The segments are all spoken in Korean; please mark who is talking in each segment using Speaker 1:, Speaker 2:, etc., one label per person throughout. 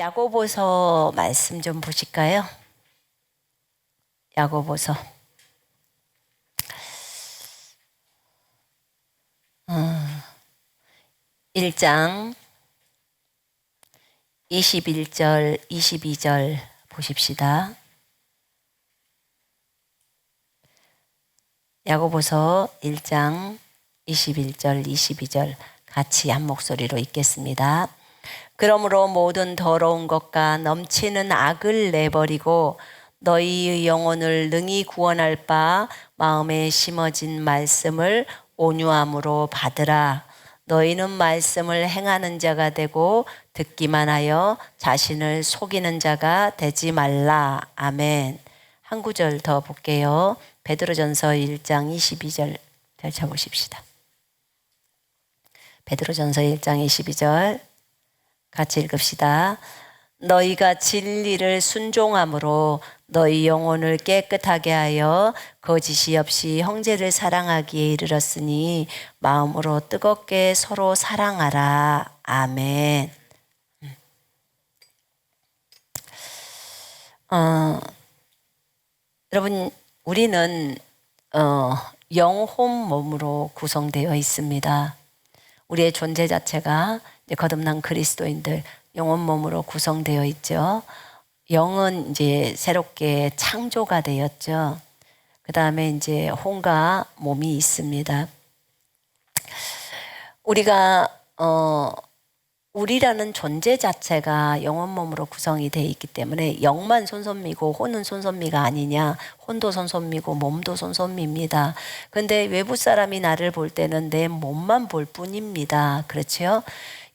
Speaker 1: 야고보서 말씀 좀 보실까요? 야고보서 1장 21절 22절 보십시다. 야고보서 1장 21절 22절 같이 한 목소리로 읽겠습니다. 그러므로 모든 더러운 것과 넘치는 악을 내버리고 너희의 영혼을 능히 구원할 바 마음에 심어진 말씀을 온유함으로 받으라. 너희는 말씀을 행하는 자가 되고 듣기만 하여 자신을 속이는 자가 되지 말라. 아멘. 한 구절 더 볼게요. 베드로전서 1장 22절 펼쳐보십시다. 베드로전서 1장 22절 같이 읽읍시다. 너희가 진리를 순종함으로 너희 영혼을 깨끗하게 하여 거짓이 없이 형제를 사랑하기에 이르렀으니 마음으로 뜨겁게 서로 사랑하라. 아멘. 여러분, 우리는 영혼 몸으로 구성되어 있습니다. 우리의 존재 자체가 거듭난 그리스도인들 영혼 몸으로 구성되어 있죠. 영은 이제 새롭게 창조가 되었죠. 그 다음에 이제 혼과 몸이 있습니다. 우리라는 존재 자체가 영혼 몸으로 구성이 되어 있기 때문에 영만 손선미고 혼은 손선미가 아니냐. 혼도 손선미고 몸도 손선미입니다. 근데 외부 사람이 나를 볼 때는 내 몸만 볼 뿐입니다. 그렇죠?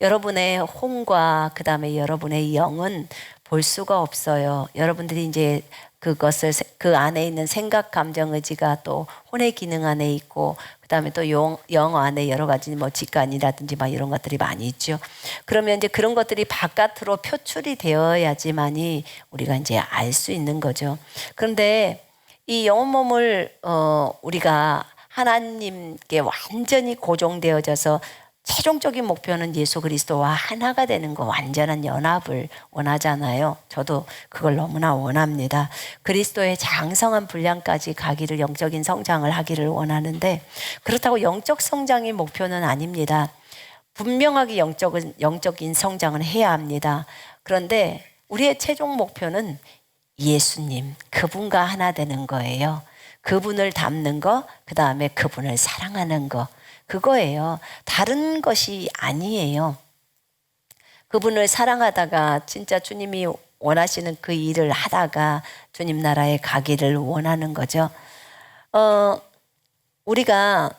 Speaker 1: 여러분의 혼과 그 다음에 여러분의 영은 볼 수가 없어요. 여러분들이 이제 그것을 그 안에 있는 생각, 감정, 의지가 또 혼의 기능 안에 있고 그 다음에 또 영 안에 여러 가지 뭐 직관이라든지 막 이런 것들이 많이 있죠. 그러면 이제 그런 것들이 바깥으로 표출이 되어야지만이 우리가 이제 알 수 있는 거죠. 그런데 이 영혼 몸을 우리가 하나님께 완전히 고정되어져서 최종적인 목표는 예수 그리스도와 하나가 되는 거, 완전한 연합을 원하잖아요. 저도 그걸 너무나 원합니다. 그리스도의 장성한 분량까지 가기를, 영적인 성장을 하기를 원하는데 그렇다고 영적 성장이 목표는 아닙니다. 분명하게 영적인 성장을 해야 합니다. 그런데 우리의 최종 목표는 예수님, 그분과 하나 되는 거예요. 그분을 닮는 거, 그 다음에 그분을 사랑하는 거. 그거예요. 다른 것이 아니에요. 그분을 사랑하다가 진짜 주님이 원하시는 그 일을 하다가 주님 나라에 가기를 원하는 거죠. 우리가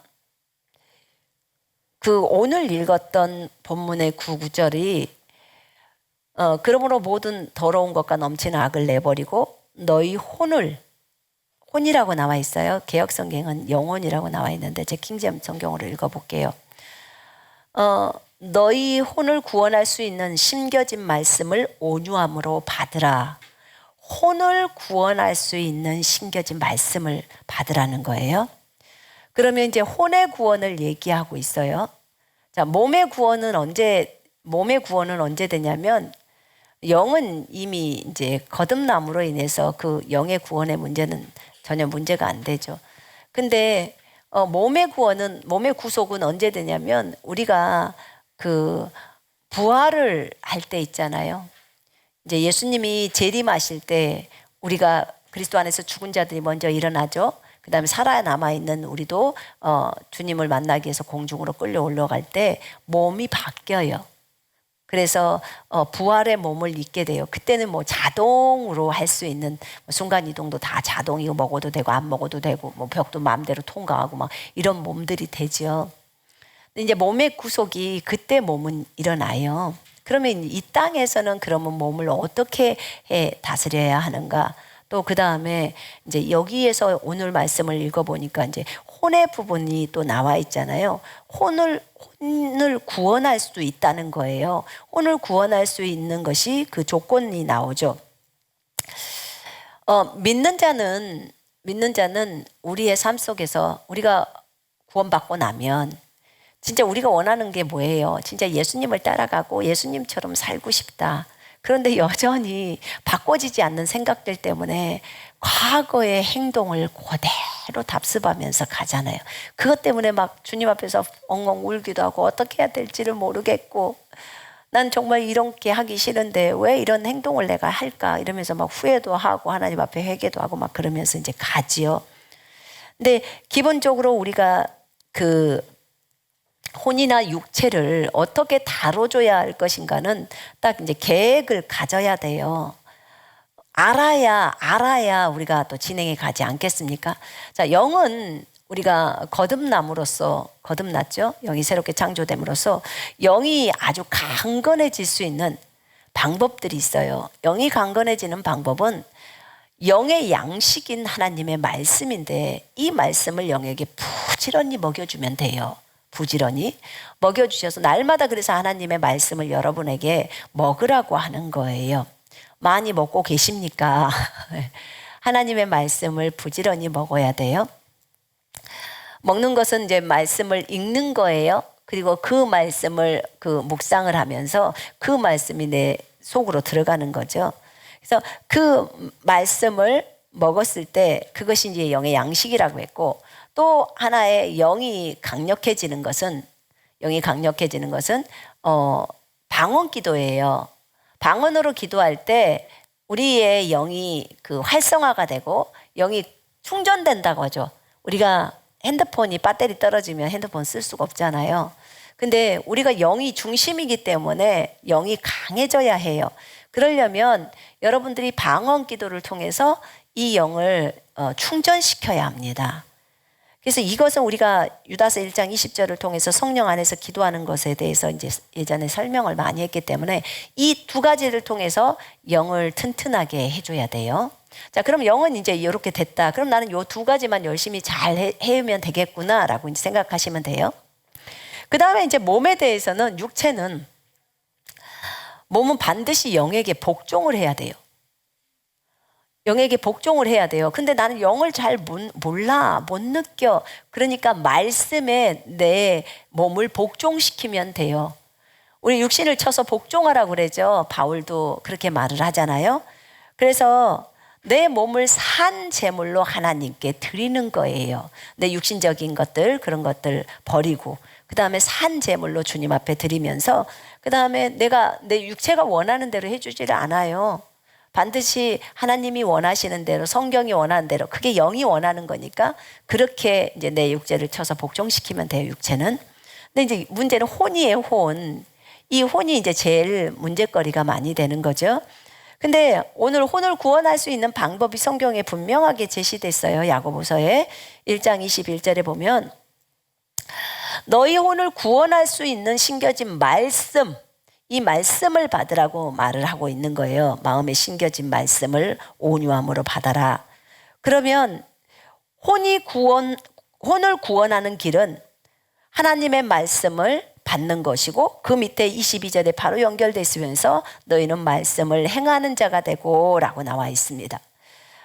Speaker 1: 그 오늘 읽었던 본문의 9구절이 그러므로 모든 더러운 것과 넘치는 악을 내버리고 너희 혼이라고 나와 있어요. 개역성경은 영혼이라고 나와 있는데 제 킹제임스 성경으로 읽어볼게요. 너희 혼을 구원할 수 있는 심겨진 말씀을 온유함으로 받으라. 혼을 구원할 수 있는 심겨진 말씀을 받으라는 거예요. 그러면 이제 혼의 구원을 얘기하고 있어요. 자, 몸의 구원은 언제 되냐면 영은 이미 이제 거듭남으로 인해서 그 영의 구원의 문제는 전혀 문제가 안 되죠. 근데 몸의 구속은 언제 되냐면 우리가 그 부활을 할 때 있잖아요. 이제 예수님이 재림하실 때 우리가 그리스도 안에서 죽은 자들이 먼저 일어나죠. 그 다음에 살아남아 있는 우리도 주님을 만나기 위해서 공중으로 끌려 올라갈 때 몸이 바뀌어요. 그래서 부활의 몸을 입게 돼요. 그때는 뭐 자동으로 할 수 있는 순간 이동도 다 자동이고 먹어도 되고 안 먹어도 되고 뭐 벽도 마음대로 통과하고 막 이런 몸들이 되죠. 근데 이제 몸의 구속이 그때 몸은 일어나요. 그러면 이 땅에서는 그러면 몸을 어떻게 다스려야 하는가? 또 그 다음에 이제 여기에서 오늘 말씀을 읽어보니까 이제 혼의 부분이 또 나와 있잖아요. 혼을 구원할 수 있다는 거예요. 혼을 구원할 수 있는 것이 그 조건이 나오죠. 믿는 자는 우리의 삶 속에서 우리가 구원받고 나면 진짜 우리가 원하는 게 뭐예요? 진짜 예수님을 따라가고 예수님처럼 살고 싶다. 그런데 여전히 바꿔지지 않는 생각들 때문에 과거의 행동을 그대로 답습하면서 가잖아요. 그것 때문에 막 주님 앞에서 엉엉 울기도 하고 어떻게 해야 될지를 모르겠고, 난 정말 이렇게 하기 싫은데 왜 이런 행동을 내가 할까 이러면서 막 후회도 하고 하나님 앞에 회개도 하고 막 그러면서 이제 가지요. 근데 기본적으로 우리가 그 혼이나 육체를 어떻게 다뤄줘야 할 것인가는 딱 이제 계획을 가져야 돼요. 알아야 우리가 또 진행해 가지 않겠습니까? 자, 영은 우리가 거듭났죠? 영이 새롭게 창조됨으로써 영이 아주 강건해질 수 있는 방법들이 있어요. 영이 강건해지는 방법은 영의 양식인 하나님의 말씀인데, 이 말씀을 영에게 부지런히 먹여주면 돼요. 부지런히 먹여주셔서 날마다, 그래서 하나님의 말씀을 여러분에게 먹으라고 하는 거예요. 많이 먹고 계십니까? 하나님의 말씀을 부지런히 먹어야 돼요. 먹는 것은 이제 말씀을 읽는 거예요. 그리고 그 말씀을 묵상을 하면서 그 말씀이 내 속으로 들어가는 거죠. 그래서 그 말씀을 먹었을 때 그것이 이제 영의 양식이라고 했고, 또 하나의 영이 강력해지는 것은 방언 기도예요. 방언으로 기도할 때 우리의 영이 활성화가 되고 영이 충전된다고 하죠. 우리가 핸드폰이 배터리 떨어지면 핸드폰 쓸 수가 없잖아요. 근데 우리가 영이 중심이기 때문에 영이 강해져야 해요. 그러려면 여러분들이 방언 기도를 통해서 이 영을 충전시켜야 합니다. 그래서 이것은 우리가 유다서 1장 20절을 통해서 성령 안에서 기도하는 것에 대해서 이제 예전에 설명을 많이 했기 때문에 이 두 가지를 통해서 영을 튼튼하게 해줘야 돼요. 자, 그럼 영은 이제 이렇게 됐다. 그럼 나는 요 두 가지만 열심히 잘 해오면 되겠구나라고 이제 생각하시면 돼요. 그 다음에 이제 몸에 대해서는, 몸은 반드시 영에게 복종을 해야 돼요. 영에게 복종을 해야 돼요. 근데 나는 영을 잘 몰라, 못 느껴. 그러니까 말씀에 내 몸을 복종시키면 돼요. 우리 육신을 쳐서 복종하라고 그러죠. 바울도 그렇게 말을 하잖아요. 그래서 내 몸을 산 제물로 하나님께 드리는 거예요. 내 육신적인 것들, 그런 것들 버리고, 그 다음에 산 제물로 주님 앞에 드리면서, 그 다음에 내 육체가 원하는 대로 해주지를 않아요. 반드시 하나님이 원하시는 대로, 성경이 원하는 대로, 그게 영이 원하는 거니까 그렇게 이제 내 육체를 쳐서 복종시키면 돼요, 육체는. 근데 이제 문제는 혼이에요, 혼. 이 혼이 이제 제일 문제거리가 많이 되는 거죠. 근데 오늘 혼을 구원할 수 있는 방법이 성경에 분명하게 제시됐어요. 야고보서에 1장 21절에 보면, 너희 혼을 구원할 수 있는 심겨진 말씀, 이 말씀을 받으라고 말을 하고 있는 거예요. 마음에 심겨진 말씀을 온유함으로 받아라. 그러면 혼을 구원하는 길은 하나님의 말씀을 받는 것이고, 그 밑에 22절에 바로 연결되어 있으면서 너희는 말씀을 행하는 자가 되고 라고 나와 있습니다.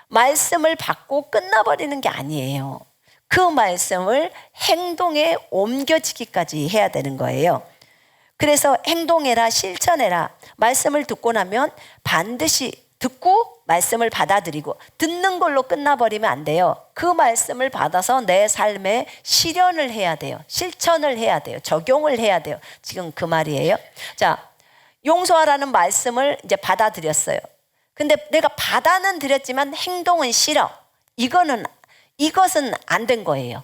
Speaker 1: 말씀을 받고 끝나버리는 게 아니에요. 그 말씀을 행동에 옮겨지기까지 해야 되는 거예요. 그래서 행동해라, 실천해라. 말씀을 듣고 나면 반드시 듣고 말씀을 받아들이고, 듣는 걸로 끝나버리면 안 돼요. 그 말씀을 받아서 내 삶에 실현을 해야 돼요. 실천을 해야 돼요. 적용을 해야 돼요. 지금 그 말이에요. 자, 용서하라는 말씀을 이제 받아들였어요. 근데 내가 받아는 들였지만 행동은 싫어. 이것은 안 된 거예요.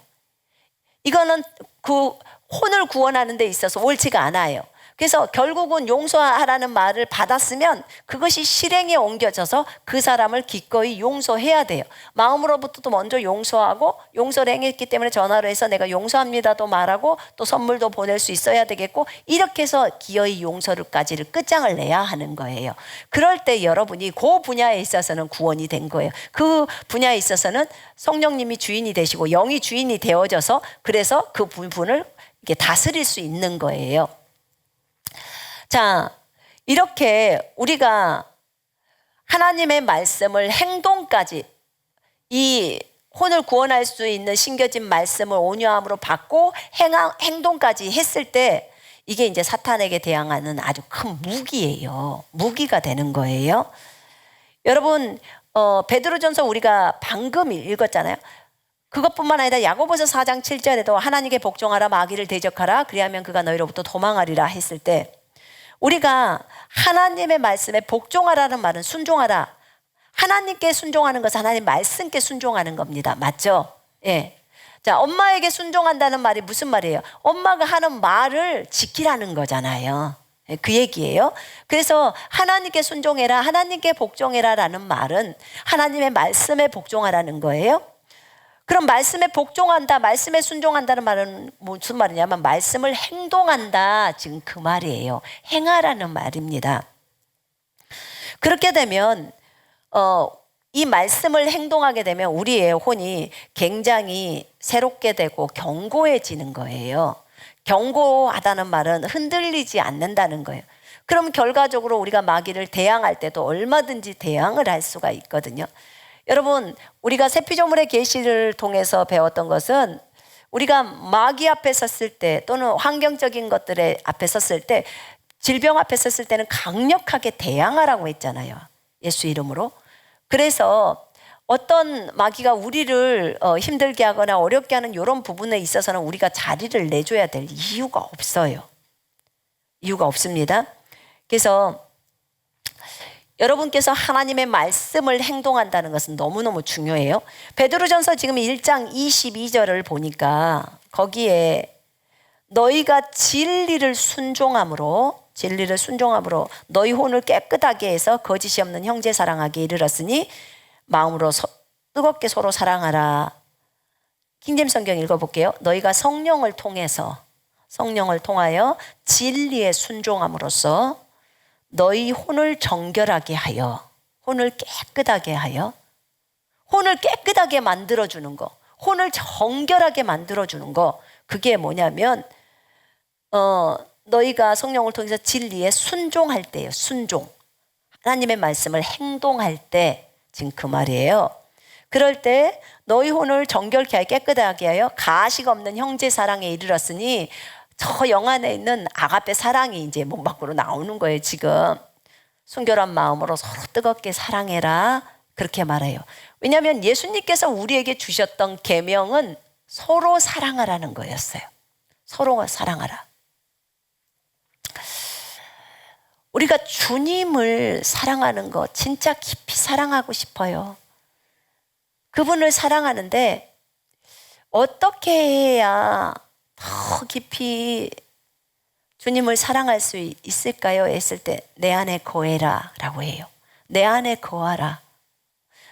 Speaker 1: 이거는 그 혼을 구원하는 데 있어서 옳지가 않아요. 그래서 결국은 용서하라는 말을 받았으면 그것이 실행에 옮겨져서 그 사람을 기꺼이 용서해야 돼요. 마음으로부터도 먼저 용서하고, 용서를 행했기 때문에 전화로 해서 내가 용서합니다도 말하고 또 선물도 보낼 수 있어야 되겠고, 이렇게 해서 기어이 용서를까지를 끝장을 내야 하는 거예요. 그럴 때 여러분이 그 분야에 있어서는 구원이 된 거예요. 그 분야에 있어서는 성령님이 주인이 되시고 영이 주인이 되어져서, 그래서 그 부분을 이렇게 다스릴 수 있는 거예요. 자, 이렇게 우리가 하나님의 말씀을 행동까지, 이 혼을 구원할 수 있는 심겨진 말씀을 온유함으로 받고 행동까지 했을 때, 이게 이제 사탄에게 대항하는 아주 큰 무기예요. 무기가 되는 거예요. 여러분, 베드로전서 우리가 방금 읽었잖아요. 그것뿐만 아니라 야고보서 4장 7절에도 하나님께 복종하라, 마귀를 대적하라, 그리하면 그가 너희로부터 도망하리라 했을 때, 우리가 하나님의 말씀에 복종하라는 말은 순종하라. 하나님께 순종하는 것은 하나님 말씀께 순종하는 겁니다. 맞죠? 예. 자, 엄마에게 순종한다는 말이 무슨 말이에요? 엄마가 하는 말을 지키라는 거잖아요. 그 얘기예요. 그래서 하나님께 순종해라, 하나님께 복종해라 라는 말은 하나님의 말씀에 복종하라는 거예요. 그럼 말씀에 복종한다, 말씀에 순종한다는 말은 무슨 말이냐면 말씀을 행동한다, 지금 그 말이에요. 행하라는 말입니다. 그렇게 되면 이 말씀을 행동하게 되면 우리의 혼이 굉장히 새롭게 되고 견고해지는 거예요. 견고하다는 말은 흔들리지 않는다는 거예요. 그럼 결과적으로 우리가 마귀를 대항할 때도 얼마든지 대항을 할 수가 있거든요. 여러분, 우리가 세피조물의 계시를 통해서 배웠던 것은 우리가 마귀 앞에 섰을 때 또는 환경적인 것들의 앞에 섰을 때, 질병 앞에 섰을 때는 강력하게 대항하라고 했잖아요. 예수 이름으로. 그래서 어떤 마귀가 우리를 힘들게 하거나 어렵게 하는 이런 부분에 있어서는 우리가 자리를 내줘야 될 이유가 없어요. 이유가 없습니다. 그래서 여러분께서 하나님의 말씀을 행동한다는 것은 너무너무 중요해요. 베드로전서 지금 1장 22절을 보니까 거기에 너희가 진리를 순종함으로 너희 혼을 깨끗하게 해서 거짓이 없는 형제 사랑하기에 이르렀으니 마음으로 뜨겁게 서로 사랑하라. 킹제임스 성경 읽어볼게요. 너희가 성령을 통하여 진리에 순종함으로써 너희 혼을 정결하게 하여, 혼을 깨끗하게 하여, 혼을 깨끗하게 만들어주는 거, 혼을 정결하게 만들어주는 거, 그게 뭐냐면 너희가 성령을 통해서 진리에 순종할 때예요. 순종. 하나님의 말씀을 행동할 때, 지금 그 말이에요. 그럴 때 너희 혼을 정결케 하여 깨끗하게 하여 가식 없는 형제 사랑에 이르렀으니, 저 영 안에 있는 아가페 사랑이 이제 몸 밖으로 나오는 거예요. 지금 순결한 마음으로 서로 뜨겁게 사랑해라, 그렇게 말해요. 왜냐하면 예수님께서 우리에게 주셨던 계명은 서로 사랑하라는 거였어요. 서로 사랑하라. 우리가 주님을 사랑하는 거 진짜 깊이 사랑하고 싶어요. 그분을 사랑하는데 어떻게 해야 더 깊이 주님을 사랑할 수 있을까요? 했을 때 내 안에 거해라 라고 해요. 내 안에 거하라.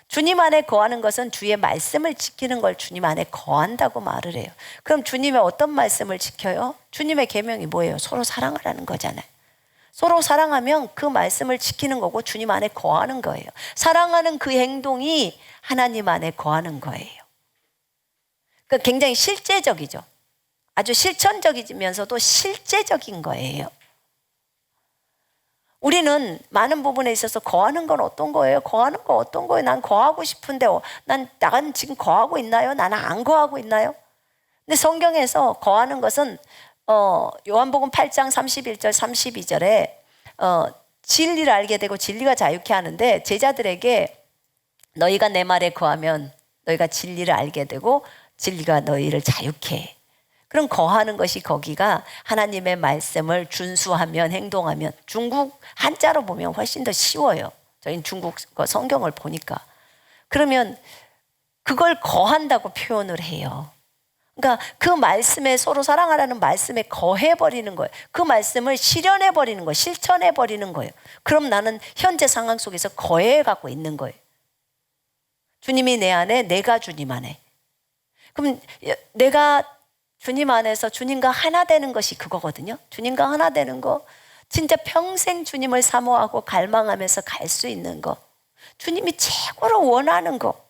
Speaker 1: 주님 안에 거하는 것은 주의 말씀을 지키는 걸 주님 안에 거한다고 말을 해요. 그럼 주님의 어떤 말씀을 지켜요? 주님의 계명이 뭐예요? 서로 사랑하라는 거잖아요. 서로 사랑하면 그 말씀을 지키는 거고 주님 안에 거하는 거예요. 사랑하는 그 행동이 하나님 안에 거하는 거예요. 그러니까 굉장히 실제적이죠. 아주 실천적이면서도 실제적인 거예요. 우리는 많은 부분에 있어서 거하는 건 어떤 거예요? 거하는 건 어떤 거예요? 난 거하고 싶은데 난 지금 거하고 있나요? 나는 안 거하고 있나요? 근데 성경에서 거하는 것은 요한복음 8장 31절 32절에 진리를 알게 되고 진리가 자유케 하는데, 제자들에게 너희가 내 말에 거하면 너희가 진리를 알게 되고 진리가 너희를 자유케 해. 그럼 거하는 것이 거기가 하나님의 말씀을 준수하면, 행동하면, 중국 한자로 보면 훨씬 더 쉬워요. 저희는 중국 성경을 보니까. 그러면 그걸 거한다고 표현을 해요. 그러니까 그 말씀에, 서로 사랑하라는 말씀에 거해버리는 거예요. 그 말씀을 실현해버리는 거예요. 실천해버리는 거예요. 그럼 나는 현재 상황 속에서 거해갖고 있는 거예요. 주님이 내 안에, 내가 주님 안에. 그럼 내가 주님 안에서 주님과 하나 되는 것이 그거거든요. 주님과 하나 되는 거, 진짜 평생 주님을 사모하고 갈망하면서 갈 수 있는 거, 주님이 최고로 원하는 거,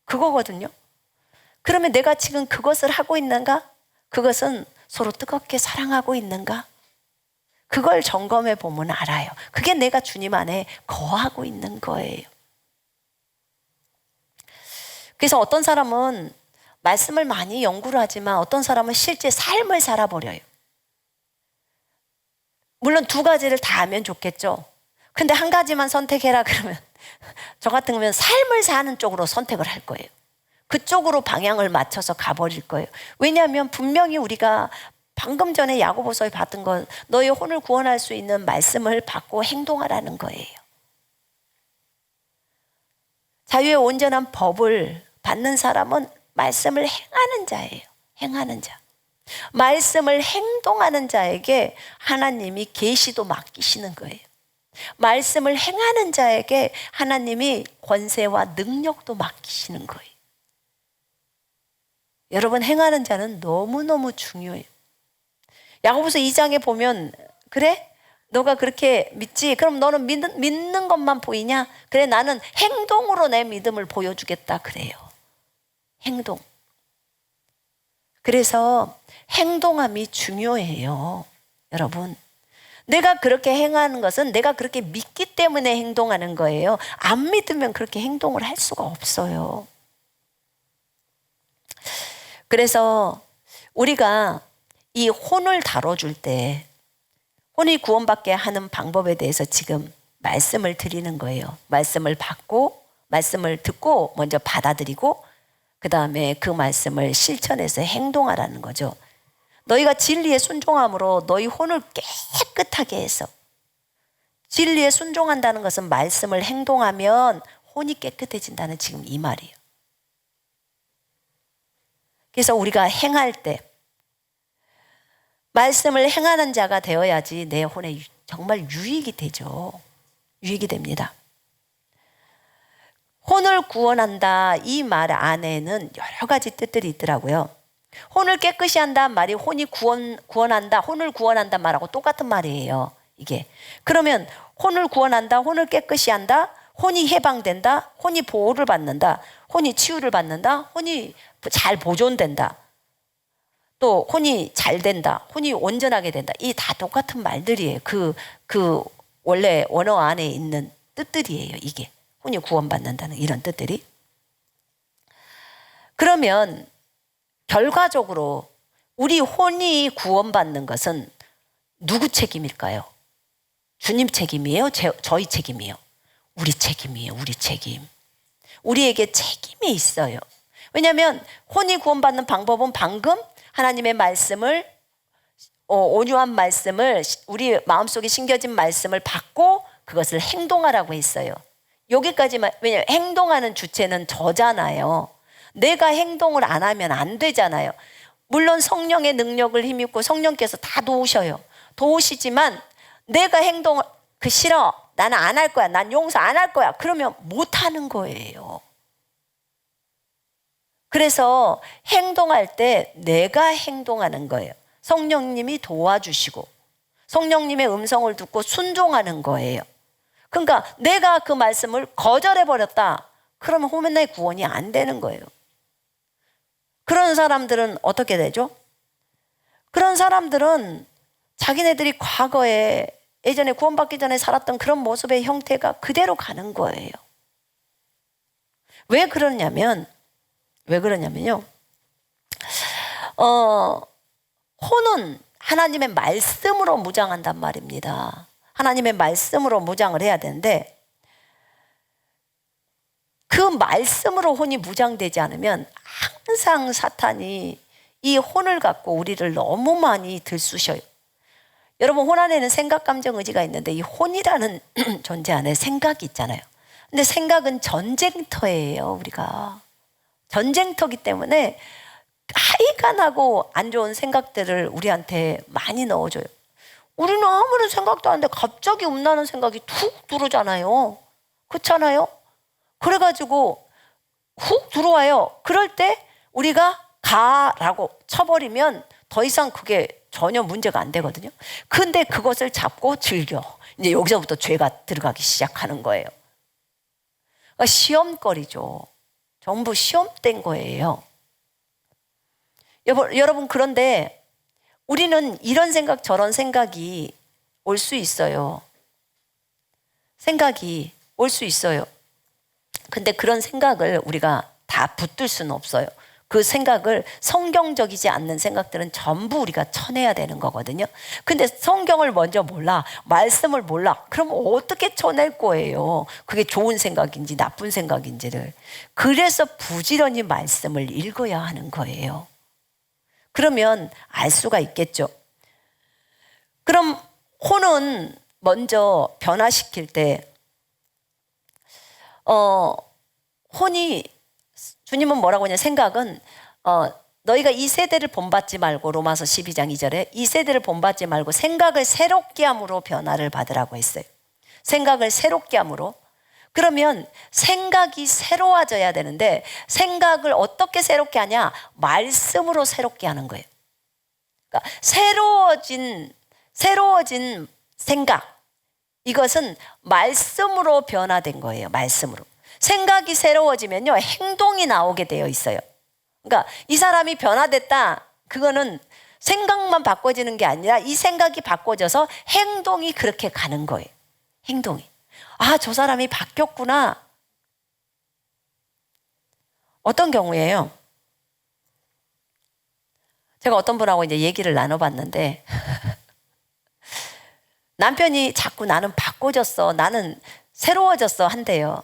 Speaker 1: 그거거든요. 그러면 내가 지금 그것을 하고 있는가? 그것은 서로 뜨겁게 사랑하고 있는가? 그걸 점검해 보면 알아요. 그게 내가 주님 안에 거하고 있는 거예요. 그래서 어떤 사람은 말씀을 많이 연구를 하지만 어떤 사람은 실제 삶을 살아버려요. 물론 두 가지를 다 하면 좋겠죠. 근데 한 가지만 선택해라 그러면 저 같으면 삶을 사는 쪽으로 선택을 할 거예요. 그쪽으로 방향을 맞춰서 가버릴 거예요. 왜냐하면 분명히 우리가 방금 전에 야고보서에 받은 건 너의 혼을 구원할 수 있는 말씀을 받고 행동하라는 거예요. 자유의 온전한 법을 받는 사람은 말씀을 행하는 자예요. 행하는 자. 말씀을 행동하는 자에게 하나님이 계시도 맡기시는 거예요. 말씀을 행하는 자에게 하나님이 권세와 능력도 맡기시는 거예요. 여러분, 행하는 자는 너무너무 중요해요. 야고보서 2장에 보면 그래? 너가 그렇게 믿지? 그럼 너는 믿는 것만 보이냐? 그래, 나는 행동으로 내 믿음을 보여주겠다 그래요. 행동. 그래서 행동함이 중요해요. 여러분, 내가 그렇게 행하는 것은 내가 그렇게 믿기 때문에 행동하는 거예요. 안 믿으면 그렇게 행동을 할 수가 없어요. 그래서 우리가 이 혼을 다뤄줄 때 혼이 구원받게 하는 방법에 대해서 지금 말씀을 드리는 거예요. 말씀을 받고 말씀을 듣고 먼저 받아들이고 그 다음에 그 말씀을 실천해서 행동하라는 거죠. 너희가 진리에 순종함으로 너희 혼을 깨끗하게 해서, 진리에 순종한다는 것은 말씀을 행동하면 혼이 깨끗해진다는 지금 이 말이에요. 그래서 우리가 행할 때 말씀을 행하는 자가 되어야지 내 혼에 정말 유익이 되죠. 유익이 됩니다. 혼을 구원한다 이 말 안에는 여러 가지 뜻들이 있더라고요. 혼을 깨끗이 한다 말이 혼이 구원한다, 혼을 구원한다 말하고 똑같은 말이에요. 이게 그러면 혼을 구원한다, 혼을 깨끗이 한다, 혼이 해방된다, 혼이 보호를 받는다, 혼이 치유를 받는다, 혼이 잘 보존된다, 또 혼이 잘 된다, 혼이 온전하게 된다. 이 다 똑같은 말들이에요. 그 원래 원어 안에 있는 뜻들이에요. 이게 혼이 구원받는다는 이런 뜻들이. 그러면 결과적으로 우리 혼이 구원받는 것은 누구 책임일까요? 주님 책임이에요? 저희 책임이에요? 우리 책임이에요. 우리 책임. 우리에게 책임이 있어요. 왜냐하면 혼이 구원받는 방법은 방금 하나님의 말씀을, 온유한 말씀을, 우리 마음속에 심겨진 말씀을 받고 그것을 행동하라고 했어요. 여기까지만. 왜냐하면 행동하는 주체는 저잖아요. 내가 행동을 안 하면 안 되잖아요. 물론 성령의 능력을 힘입고 성령께서 다 도우셔요. 도우시지만 내가 행동을 싫어, 나는 안 할 거야, 난 용서 안 할 거야, 그러면 못 하는 거예요. 그래서 행동할 때 내가 행동하는 거예요. 성령님이 도와주시고 성령님의 음성을 듣고 순종하는 거예요. 그러니까 내가 그 말씀을 거절해버렸다, 그러면 혼의 구원이 안 되는 거예요. 그런 사람들은 어떻게 되죠? 그런 사람들은 자기네들이 과거에 예전에 구원받기 전에 살았던 그런 모습의 형태가 그대로 가는 거예요. 왜 그러냐면요. 혼은 하나님의 말씀으로 무장한단 말입니다. 하나님의 말씀으로 무장을 해야 되는데 그 말씀으로 혼이 무장되지 않으면 항상 사탄이 이 혼을 갖고 우리를 너무 많이 들쑤셔요. 여러분, 혼 안에는 생각, 감정, 의지가 있는데 이 혼이라는 존재 안에 생각이 있잖아요. 근데 생각은 전쟁터예요. 우리가 전쟁터기 때문에 하이가 나고 안 좋은 생각들을 우리한테 많이 넣어줘요. 우리는 아무런 생각도 안 하는데 갑자기 음란한 생각이 툭 들어오잖아요. 그렇잖아요? 그래가지고 훅 들어와요. 그럴 때 우리가 가라고 쳐버리면 더 이상 그게 전혀 문제가 안 되거든요. 근데 그것을 잡고 즐겨. 이제 여기서부터 죄가 들어가기 시작하는 거예요. 그러니까 시험거리죠. 전부 시험된 거예요. 여러분, 그런데 우리는 이런 생각 저런 생각이 올 수 있어요. 생각이 올 수 있어요. 근데 그런 생각을 우리가 다 붙들 수는 없어요. 그 생각을 성경적이지 않는 생각들은 전부 우리가 쳐내야 되는 거거든요. 근데 성경을 먼저 몰라, 말씀을 몰라. 그럼 어떻게 쳐낼 거예요? 그게 좋은 생각인지 나쁜 생각인지를. 그래서 부지런히 말씀을 읽어야 하는 거예요. 그러면 알 수가 있겠죠. 그럼 혼은 먼저 변화시킬 때 혼이, 주님은 뭐라고 하냐, 생각은 너희가 이 세대를 본받지 말고, 로마서 12장 2절에 이 세대를 본받지 말고 생각을 새롭게 함으로 변화를 받으라고 했어요. 생각을 새롭게 함으로. 그러면 생각이 새로워져야 되는데 생각을 어떻게 새롭게 하냐? 말씀으로 새롭게 하는 거예요. 그러니까 새로워진 생각, 이것은 말씀으로 변화된 거예요. 말씀으로. 생각이 새로워지면요, 행동이 나오게 되어 있어요. 그러니까 이 사람이 변화됐다, 그거는 생각만 바꿔지는 게 아니라 이 생각이 바꿔져서 행동이 그렇게 가는 거예요. 행동이. 아, 저 사람이 바뀌었구나. 어떤 경우에요? 제가 어떤 분하고 이제 얘기를 나눠봤는데 남편이 자꾸 나는 바꿔졌어, 나는 새로워졌어 한대요.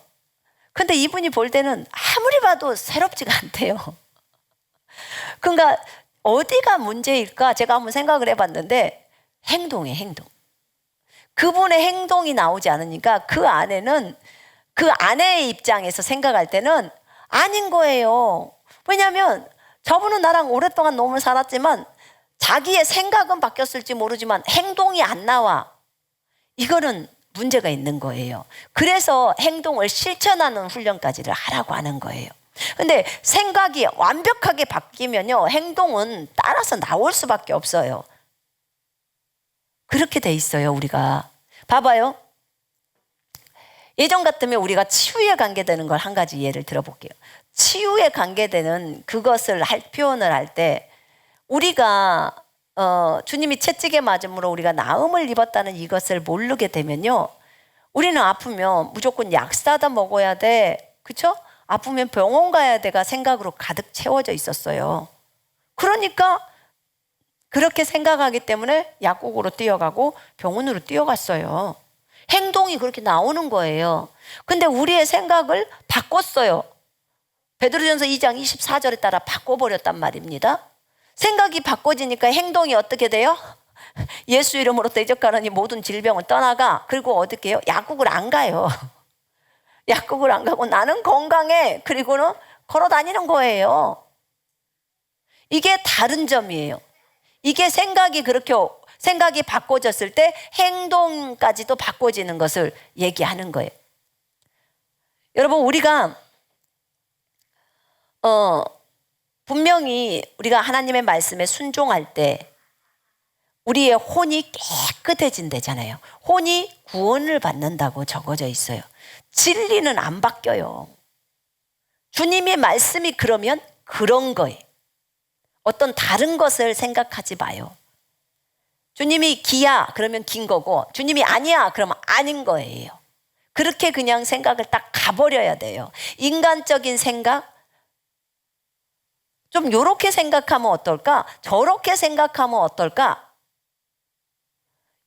Speaker 1: 근데 이분이 볼 때는 아무리 봐도 새롭지가 않대요. 그러니까 어디가 문제일까? 제가 한번 생각을 해봤는데 행동이에요, 행동. 그분의 행동이 나오지 않으니까 그 아내는, 그 아내의 입장에서 생각할 때는 아닌 거예요. 왜냐하면 저분은 나랑 오랫동안 너무 살았지만 자기의 생각은 바뀌었을지 모르지만 행동이 안 나와. 이거는 문제가 있는 거예요. 그래서 행동을 실천하는 훈련까지를 하라고 하는 거예요. 근데 생각이 완벽하게 바뀌면요, 행동은 따라서 나올 수밖에 없어요. 그렇게 돼 있어요. 우리가 봐봐요. 예전 같으면 우리가 치유에 관계되는 걸 한 가지 예를 들어볼게요. 치유에 관계되는 그것을 표현을 할 때 우리가 주님이 채찍에 맞음으로 우리가 나음을 입었다는 이것을 모르게 되면요, 우리는 아프면 무조건 약 사다 먹어야 돼, 그렇죠? 아프면 병원 가야 돼가 생각으로 가득 채워져 있었어요. 그러니까 그렇게 생각하기 때문에 약국으로 뛰어가고 병원으로 뛰어갔어요. 행동이 그렇게 나오는 거예요. 근데 우리의 생각을 바꿨어요. 베드로전서 2장 24절에 따라 바꿔버렸단 말입니다. 생각이 바꿔지니까 행동이 어떻게 돼요? 예수 이름으로 대적하느니 모든 질병을 떠나가. 그리고 어떻게 해요? 약국을 안 가요. 약국을 안 가고 나는 건강해. 그리고는 걸어 다니는 거예요. 이게 다른 점이에요. 이게 생각이 바꿔졌을 때 행동까지도 바꿔지는 것을 얘기하는 거예요. 여러분, 우리가 분명히 우리가 하나님의 말씀에 순종할 때 우리의 혼이 깨끗해진다잖아요. 혼이 구원을 받는다고 적어져 있어요. 진리는 안 바뀌어요. 주님의 말씀이 그러면 그런 거예요. 어떤 다른 것을 생각하지 마요. 주님이 기야 그러면 긴 거고, 주님이 아니야 그러면 아닌 거예요. 그렇게 그냥 생각을 딱 가버려야 돼요. 인간적인 생각, 좀 요렇게 생각하면 어떨까? 저렇게 생각하면 어떨까?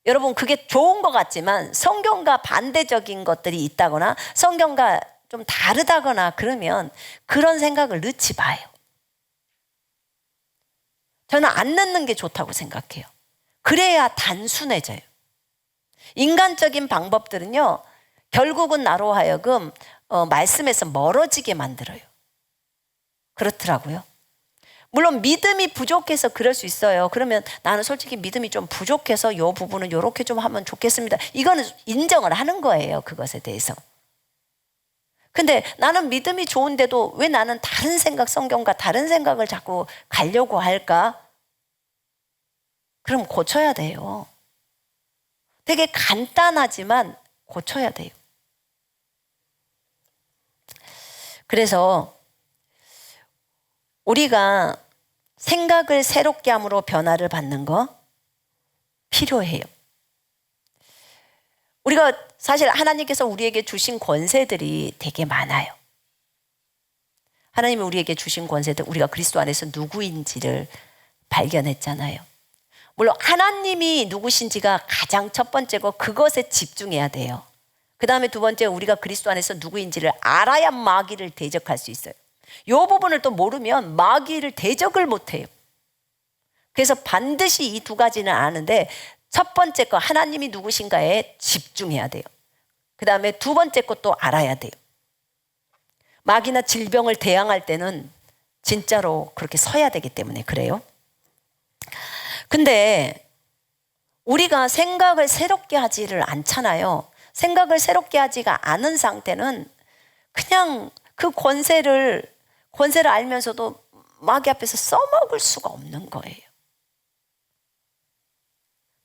Speaker 1: 여러분, 그게 좋은 것 같지만 성경과 반대적인 것들이 있다거나 성경과 좀 다르다거나 그러면 그런 생각을 넣지 마요. 저는 안 넣는 게 좋다고 생각해요. 그래야 단순해져요. 인간적인 방법들은요, 결국은 나로 하여금 말씀에서 멀어지게 만들어요. 그렇더라고요. 물론 믿음이 부족해서 그럴 수 있어요. 그러면 나는 솔직히 믿음이 좀 부족해서 이 부분은 이렇게 좀 하면 좋겠습니다. 이거는 인정을 하는 거예요. 그것에 대해서. 근데 나는 믿음이 좋은데도 왜 나는 다른 생각, 성경과 다른 생각을 자꾸 가려고 할까? 그럼 고쳐야 돼요. 되게 간단하지만 고쳐야 돼요. 그래서 우리가 생각을 새롭게 함으로 변화를 받는 거 필요해요. 우리가 사실 하나님께서 우리에게 주신 권세들이 되게 많아요. 하나님이 우리에게 주신 권세들, 우리가 그리스도 안에서 누구인지를 발견했잖아요. 물론 하나님이 누구신지가 가장 첫 번째고 그것에 집중해야 돼요. 그 다음에 두 번째, 우리가 그리스도 안에서 누구인지를 알아야 마귀를 대적할 수 있어요. 이 부분을 또 모르면 마귀를 대적을 못해요. 그래서 반드시 이 두 가지는 아는데 첫 번째 거 하나님이 누구신가에 집중해야 돼요. 그 다음에 두 번째 것도 알아야 돼요. 마귀나 질병을 대항할 때는 진짜로 그렇게 서야 되기 때문에 그래요. 근데 우리가 생각을 새롭게 하지를 않잖아요. 생각을 새롭게 하지가 않은 상태는 그냥 그 권세를 알면서도 마귀 앞에서 써먹을 수가 없는 거예요.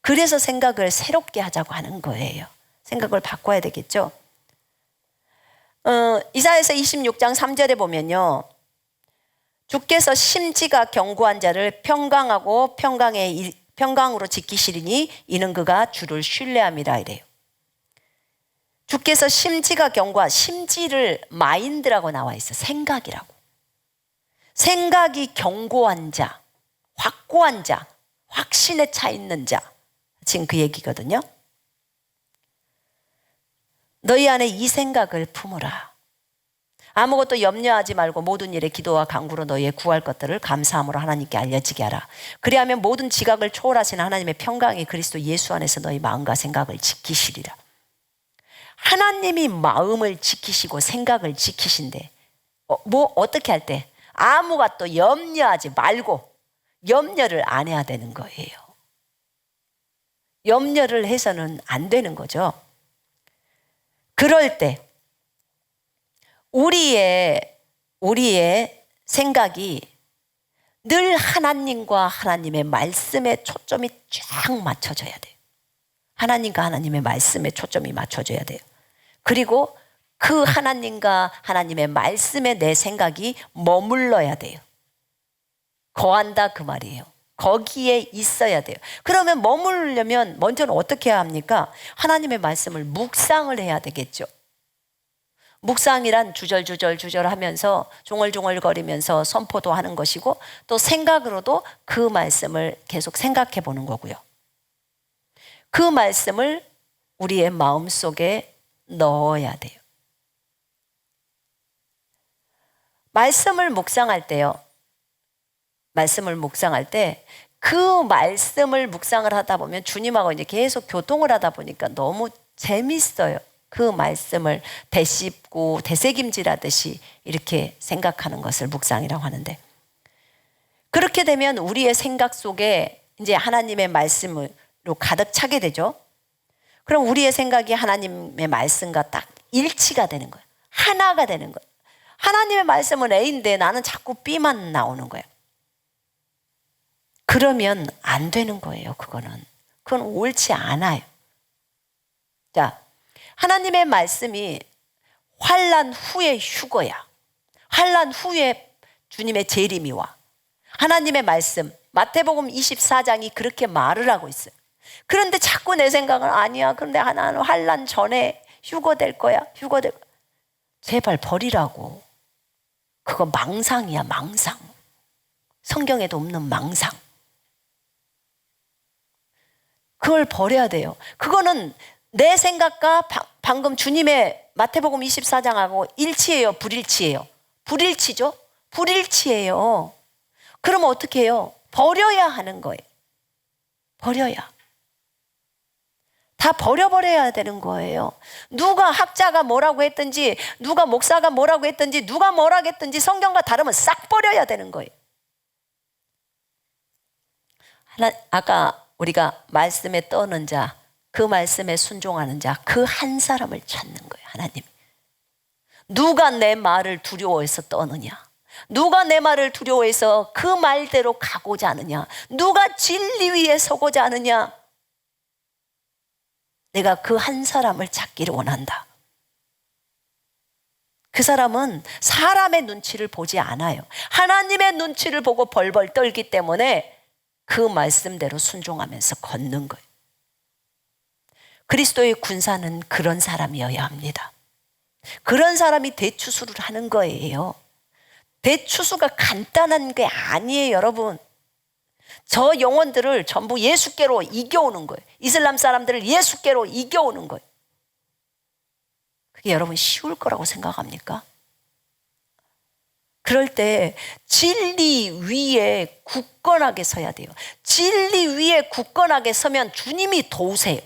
Speaker 1: 그래서 생각을 새롭게 하자고 하는 거예요. 생각을 바꿔야 되겠죠. 이사야서 26장 3절에 보면요, 주께서 심지가 견고한 자를 평강하고 평강으로 지키시리니 이는 그가 주를 신뢰함이라 이래요. 주께서 심지가 견고한, 심지를 마인드라고 나와 있어. 생각이라고. 생각이 견고한 자, 확고한 자, 확신에 차 있는 자, 지금 그 얘기거든요. 너희 안에 이 생각을 품으라. 아무것도 염려하지 말고 모든 일에 기도와 간구로 너희의 구할 것들을 감사함으로 하나님께 알려지게 하라. 그리하면 모든 지각을 초월하시는 하나님의 평강이 그리스도 예수 안에서 너희 마음과 생각을 지키시리라. 하나님이 마음을 지키시고 생각을 지키신대. 어떻게 할 때? 아무것도 염려하지 말고 염려를 안 해야 되는 거예요. 염려를 해서는 안 되는 거죠. 그럴 때 우리의 생각이 늘 하나님과 하나님의 말씀에 초점이 쫙 맞춰져야 돼요. 하나님과 하나님의 말씀에 초점이 맞춰져야 돼요. 그리고 그 하나님과 하나님의 말씀에 내 생각이 머물러야 돼요. 거한다 그 말이에요. 거기에 있어야 돼요. 그러면 머무르려면 먼저는 어떻게 해야 합니까? 하나님의 말씀을 묵상을 해야 되겠죠. 묵상이란 주절주절 하면서 종얼종얼거리면서 선포도 하는 것이고 또 생각으로도 그 말씀을 계속 생각해 보는 거고요. 그 말씀을 우리의 마음속에 넣어야 돼요. 말씀을 묵상할 때요. 말씀을 묵상할 때 그 말씀을 묵상을 하다 보면 주님하고 이제 계속 교통을 하다 보니까 너무 재밌어요. 그 말씀을 되씹고 되새김질하듯이 이렇게 생각하는 것을 묵상이라고 하는데, 그렇게 되면 우리의 생각 속에 이제 하나님의 말씀으로 가득 차게 되죠. 그럼 우리의 생각이 하나님의 말씀과 딱 일치가 되는 거예요. 하나가 되는 거예요. 하나님의 말씀은 A인데 나는 자꾸 B만 나오는 거예요. 그러면 안 되는 거예요. 그건 옳지 않아요. 자, 하나님의 말씀이 환난 후의 휴거야. 환난 후에 주님의 재림이 와. 하나님의 말씀 마태복음 24장이 그렇게 말을 하고 있어요. 그런데 자꾸 내 생각은 아니야. 그런데 하나는 환난 전에 휴거될 거야. 제발 버리라고. 그거 망상이야, 망상. 성경에도 없는 망상. 그걸 버려야 돼요. 그거는 내 생각과 방금 주님의 마태복음 24장하고 일치해요, 불일치해요? 불일치죠? 불일치해요. 그러면 어떻게 해요? 버려야 하는 거예요. 버려야. 다 버려야 되는 거예요. 누가 학자가 뭐라고 했든지, 누가 목사가 뭐라고 했든지, 누가 뭐라고 했든지 성경과 다르면 싹 버려야 되는 거예요. 아까 우리가 말씀에 떠는 자, 그 말씀에 순종하는 자, 그 한 사람을 찾는 거예요. 하나님. 누가 내 말을 두려워해서 떠느냐? 누가 내 말을 두려워해서 그 말대로 가고자 하느냐? 누가 진리 위에 서고자 하느냐? 내가 그 한 사람을 찾기를 원한다. 그 사람은 사람의 눈치를 보지 않아요. 하나님의 눈치를 보고 벌벌 떨기 때문에 그 말씀대로 순종하면서 걷는 거예요. 그리스도의 군사는 그런 사람이어야 합니다. 그런 사람이 대추수를 하는 거예요. 대추수가 간단한 게 아니에요, 여러분. 저 영혼들을 전부 예수께로 이겨오는 거예요. 이슬람 사람들을 예수께로 이겨오는 거예요. 그게 여러분 쉬울 거라고 생각합니까? 그럴 때 진리 위에 굳건하게 서야 돼요. 진리 위에 굳건하게 서면 주님이 도우세요.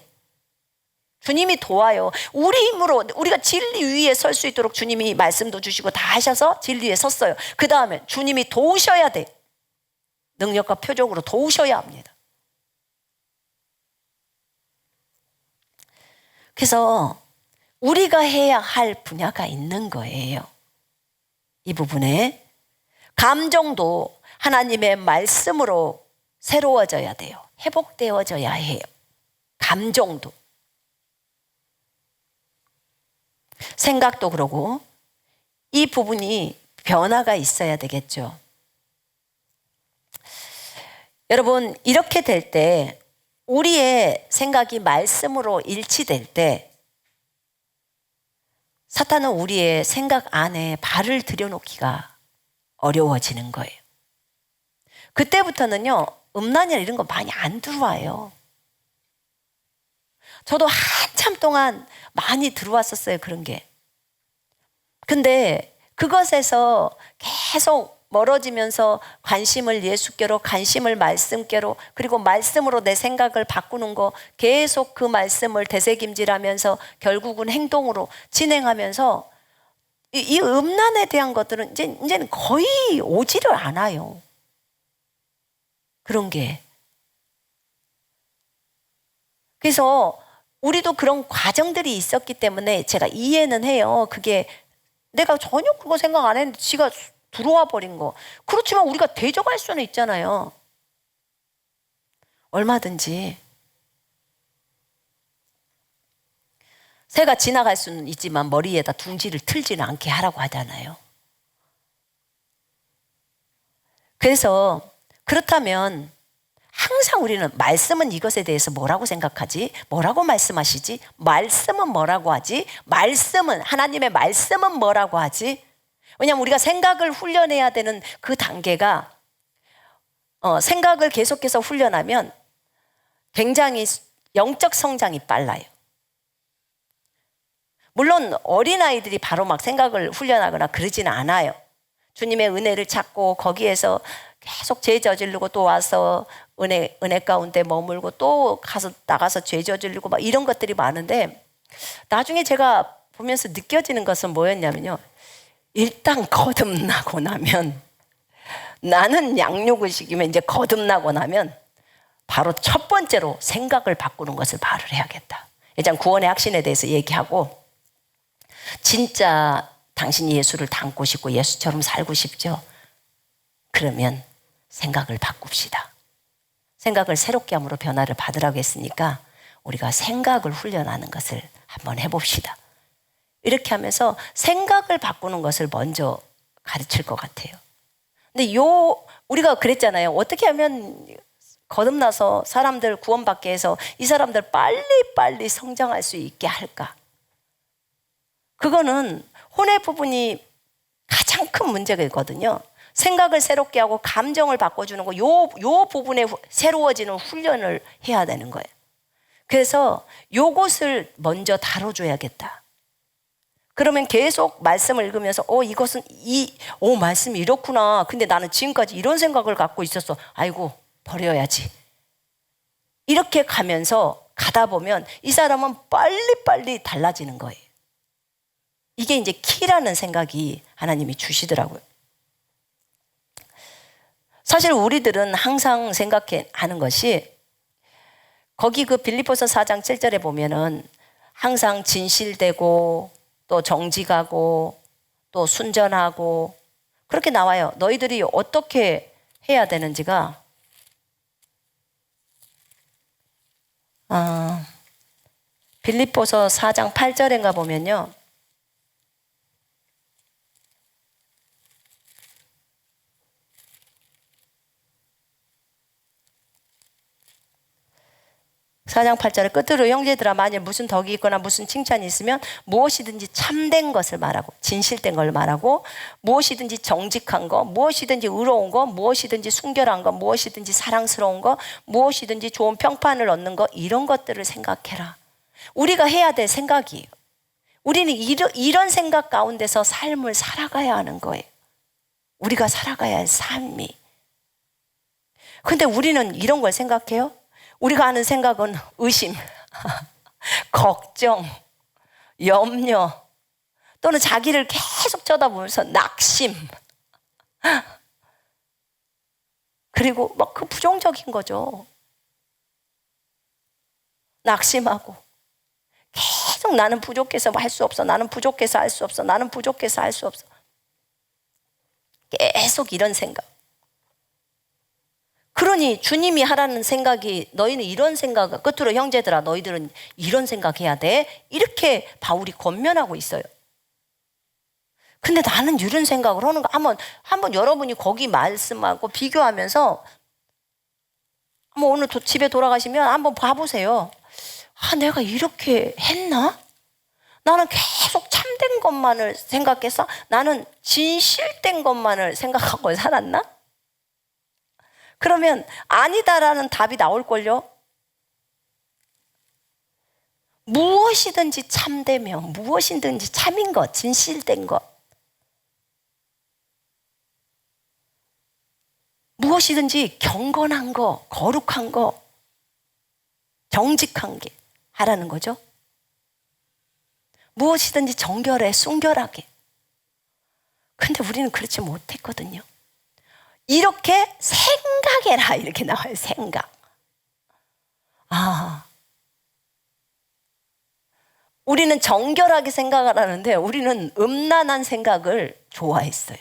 Speaker 1: 주님이 도와요. 우리 힘으로 우리가 진리 위에 설 수 있도록 주님이 말씀도 주시고 다 하셔서 진리 위에 섰어요. 그 다음에 주님이 도우셔야 돼. 능력과 표적으로 도우셔야 합니다. 그래서 우리가 해야 할 분야가 있는 거예요. 이 부분에 감정도 하나님의 말씀으로 새로워져야 돼요. 회복되어져야 해요. 감정도. 생각도 그러고 이 부분이 변화가 있어야 되겠죠. 여러분, 이렇게 될 때 우리의 생각이 말씀으로 일치될 때 사탄은 우리의 생각 안에 발을 들여놓기가 어려워지는 거예요. 그때부터는요, 음란이나 이런 거 많이 안 들어와요. 저도 한참 동안 많이 들어왔었어요, 그런 게. 근데 그것에서 계속 멀어지면서 관심을 예수께로, 관심을 말씀께로, 그리고 말씀으로 내 생각을 바꾸는 거 계속 그 말씀을 되새김질하면서 결국은 행동으로 진행하면서 이 음란에 대한 것들은 이제는 거의 오지를 않아요. 그런 게. 그래서 우리도 그런 과정들이 있었기 때문에 제가 이해는 해요. 그게 내가 전혀 그거 생각 안 했는데 지가 들어와 버린 거. 그렇지만 우리가 대적할 수는 있잖아요. 얼마든지. 새가 지나갈 수는 있지만 머리에다 둥지를 틀지는 않게 하라고 하잖아요. 그래서 그렇다면 항상 우리는 말씀은 이것에 대해서 뭐라고 생각하지? 뭐라고 말씀하시지? 말씀은 뭐라고 하지? 말씀은, 하나님의 말씀은 뭐라고 하지? 왜냐하면 우리가 생각을 훈련해야 되는 그 단계가 생각을 계속해서 훈련하면 굉장히 영적 성장이 빨라요. 물론 어린아이들이 바로 막 생각을 훈련하거나 그러지는 않아요. 주님의 은혜를 찾고 거기에서 계속 죄 저지르고 또 와서 은혜 가운데 머물고 또 나가서 죄 저지르고 막 이런 것들이 많은데 나중에 제가 보면서 느껴지는 것은 뭐였냐면요. 일단 거듭나고 나면 나는 양육의식이면 이제 거듭나고 나면 바로 첫 번째로 생각을 바꾸는 것을 바로 해야겠다. 일단 구원의 확신에 대해서 얘기하고 진짜 당신이 예수를 닮고 싶고 예수처럼 살고 싶죠? 그러면 생각을 바꿉시다. 생각을 새롭게 함으로 변화를 받으라고 했으니까 우리가 생각을 훈련하는 것을 한번 해봅시다. 이렇게 하면서 생각을 바꾸는 것을 먼저 가르칠 것 같아요. 근데 우리가 그랬잖아요. 어떻게 하면 거듭나서 사람들 구원받게 해서 이 사람들 빨리 성장할 수 있게 할까? 그거는 혼의 부분이 가장 큰 문제가 있거든요. 생각을 새롭게 하고 감정을 바꿔주는 거, 요 부분에 새로워지는 훈련을 해야 되는 거예요. 그래서 요것을 먼저 다뤄줘야겠다. 그러면 계속 말씀을 읽으면서 이것은 말씀이 이렇구나. 근데 나는 지금까지 이런 생각을 갖고 있었어. 아이고 버려야지. 이렇게 가면서 가다 보면 이 사람은 빨리 달라지는 거예요. 이게 이제 키라는 생각이 하나님이 주시더라고요. 사실 우리들은 항상 생각하는 것이 거기 그 빌립보서 4장 7절에 보면은 항상 진실되고 또 정직하고 또 순전하고 그렇게 나와요. 너희들이 어떻게 해야 되는지가 빌립보서 4장 8절인가 보면요. 4장 8절에 끝으로 형제들아 만일 무슨 덕이 있거나 무슨 칭찬이 있으면 무엇이든지 참된 것을 말하고 진실된 걸 말하고 무엇이든지 정직한 거 무엇이든지 의로운 거 무엇이든지 순결한 거 무엇이든지 사랑스러운 거 무엇이든지 좋은 평판을 얻는 거 이런 것들을 생각해라. 우리가 해야 될 생각이에요. 우리는 이런 생각 가운데서 삶을 살아가야 하는 거예요. 우리가 살아가야 할 삶이. 근데 우리는 이런 걸 생각해요. 우리가 하는 생각은 의심, 걱정, 염려, 또는 자기를 계속 쳐다보면서 낙심. 그리고 막 그 부정적인 거죠. 낙심하고 계속 나는 부족해서 할 수 없어. 나는 부족해서 할 수 없어. 나는 부족해서 할 수 없어. 계속 이런 생각. 그러니 주님이 하라는 생각이 너희는 이런 생각을 끝으로 형제들아 너희들은 이런 생각해야 돼. 이렇게 바울이 권면하고 있어요. 근데 나는 이런 생각을 하는 거 한번 여러분이 거기 말씀하고 비교하면서 한번 오늘 집에 돌아가시면 한번 봐보세요. 아, 내가 이렇게 했나? 나는 계속 참된 것만을 생각했어? 나는 진실된 것만을 생각하고 살았나? 그러면 아니다라는 답이 나올걸요? 무엇이든지 참되며 무엇이든지 참인 것, 진실된 것 무엇이든지 경건한 거, 거룩한 거, 정직한 게 하라는 거죠. 무엇이든지 정결해, 순결하게. 근데 우리는 그렇지 못했거든요. 이렇게 생각해라 이렇게 나와요. 생각. 우리는 정결하게 생각을 하는데 우리는 음란한 생각을 좋아했어요.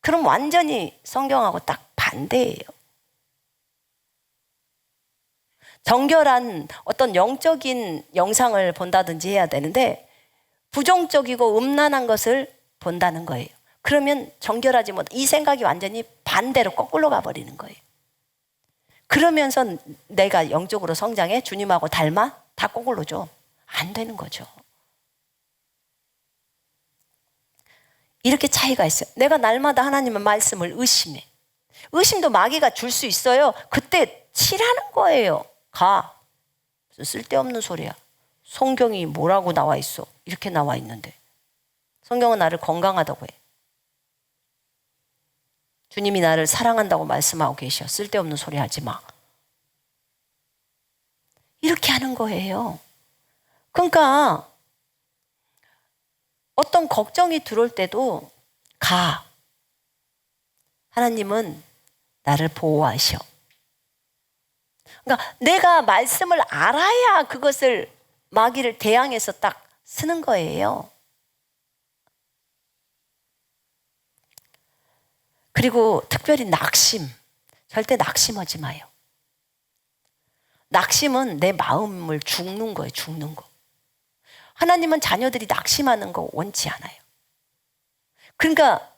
Speaker 1: 그럼 완전히 성경하고 딱 반대예요. 정결한 어떤 영적인 영상을 본다든지 해야 되는데 부정적이고 음란한 것을 본다는 거예요. 그러면 정결하지 못, 이 생각이 완전히 반대로 거꾸로 가버리는 거예요. 그러면서 내가 영적으로 성장해? 주님하고 닮아? 다 거꾸로죠. 안 되는 거죠. 이렇게 차이가 있어요. 내가 날마다 하나님의 말씀을 의심해. 의심도 마귀가 줄 수 있어요. 그때 치라는 거예요. 가. 무슨 쓸데없는 소리야. 성경이 뭐라고 나와 있어. 이렇게 나와 있는데. 성경은 나를 건강하다고 해. 주님이 나를 사랑한다고 말씀하고 계셔. 쓸데없는 소리 하지 마. 이렇게 하는 거예요. 그러니까 어떤 걱정이 들어올 때도 가. 하나님은 나를 보호하셔. 그러니까 내가 말씀을 알아야 그것을 마귀를 대항해서 딱 쓰는 거예요. 그리고 특별히 낙심. 절대 낙심하지 마요. 낙심은 내 마음을 죽는 거예요. 죽는 거. 하나님은 자녀들이 낙심하는 거 원치 않아요. 그러니까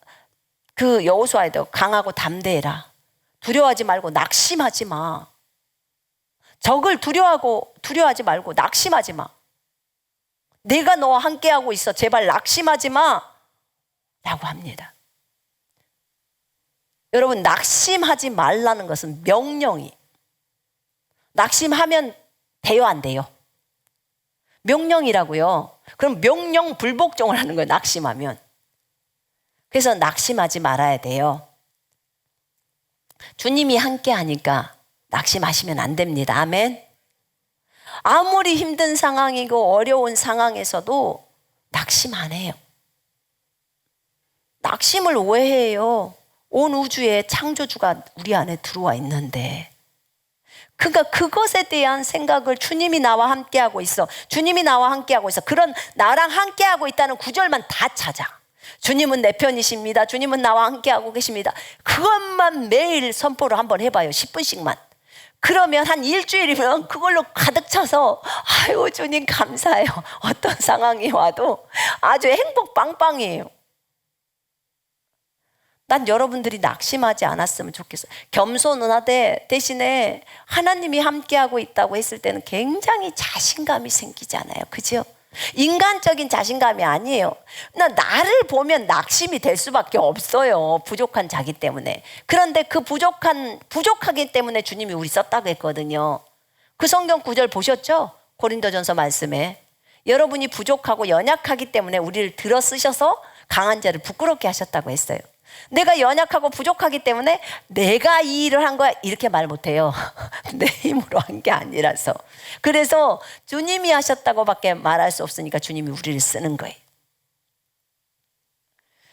Speaker 1: 그 여호수아에도 강하고 담대해라. 두려워하지 말고 낙심하지 마. 적을 두려워하지 말고 낙심하지 마. 내가 너와 함께하고 있어. 제발 낙심하지 마. 라고 합니다. 여러분, 낙심하지 말라는 것은 명령이. 낙심하면 돼요, 안 돼요? 명령이라고요. 그럼 명령 불복종을 하는 거예요, 낙심하면. 그래서 낙심하지 말아야 돼요. 주님이 함께 하니까 낙심하시면 안 됩니다. 아멘. 아무리 힘든 상황이고 어려운 상황에서도 낙심 안 해요. 낙심을 왜 해요? 온 우주에 창조주가 우리 안에 들어와 있는데. 그러니까 그것에 대한 생각을 주님이 나와 함께하고 있어. 주님이 나와 함께하고 있어. 그런 나랑 함께하고 있다는 구절만 다 찾아. 주님은 내 편이십니다. 주님은 나와 함께하고 계십니다. 그것만 매일 선포를 한번 해봐요. 10분씩만. 그러면 한 일주일이면 그걸로 가득 차서 아유 주님 감사해요. 어떤 상황이 와도 아주 행복 빵빵이에요. 난 여러분들이 낙심하지 않았으면 좋겠어요. 겸손은 하되 대신에 하나님이 함께하고 있다고 했을 때는 굉장히 자신감이 생기잖아요. 그죠? 인간적인 자신감이 아니에요. 나를 보면 낙심이 될 수밖에 없어요. 부족한 자기 때문에. 그런데 그 부족하기 때문에 주님이 우리 썼다고 했거든요. 그 성경 구절 보셨죠? 고린도전서 말씀에. 여러분이 부족하고 연약하기 때문에 우리를 들어 쓰셔서 강한 자를 부끄럽게 하셨다고 했어요. 내가 연약하고 부족하기 때문에 내가 이 일을 한 거야 이렇게 말 못해요. 내 힘으로 한 게 아니라서. 그래서 주님이 하셨다고 밖에 말할 수 없으니까 주님이 우리를 쓰는 거예요.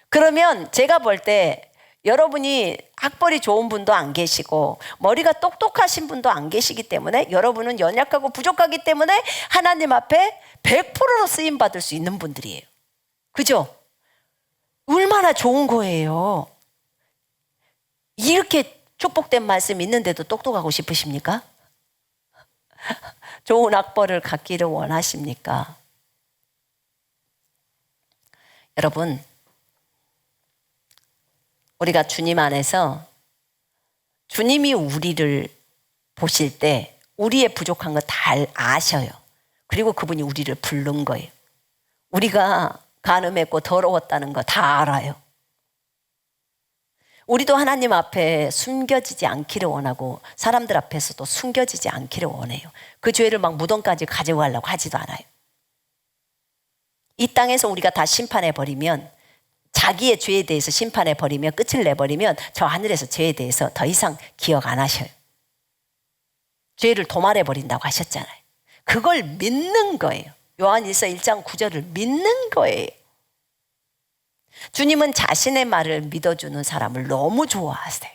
Speaker 1: 그러면 제가 볼 때 여러분이 학벌이 좋은 분도 안 계시고 머리가 똑똑하신 분도 안 계시기 때문에 여러분은 연약하고 부족하기 때문에 하나님 앞에 100%로 쓰임받을 수 있는 분들이에요. 그죠? 얼마나 좋은 거예요. 이렇게 축복된 말씀 있는데도 똑똑하고 싶으십니까? 좋은 학벌을 갖기를 원하십니까? 여러분, 우리가 주님 안에서 주님이 우리를 보실 때 우리의 부족한 거 다 아셔요. 그리고 그분이 우리를 부른 거예요. 우리가 간음했고 더러웠다는 거 다 알아요. 우리도 하나님 앞에 숨겨지지 않기를 원하고 사람들 앞에서도 숨겨지지 않기를 원해요. 그 죄를 막 무덤까지 가져가려고 하지도 않아요. 이 땅에서 우리가 다 심판해버리면, 자기의 죄에 대해서 심판해버리면, 끝을 내버리면 저 하늘에서 죄에 대해서 더 이상 기억 안 하셔요. 죄를 도말해버린다고 하셨잖아요. 그걸 믿는 거예요. 요한일서 1장 9절을 믿는 거예요. 주님은 자신의 말을 믿어주는 사람을 너무 좋아하세요.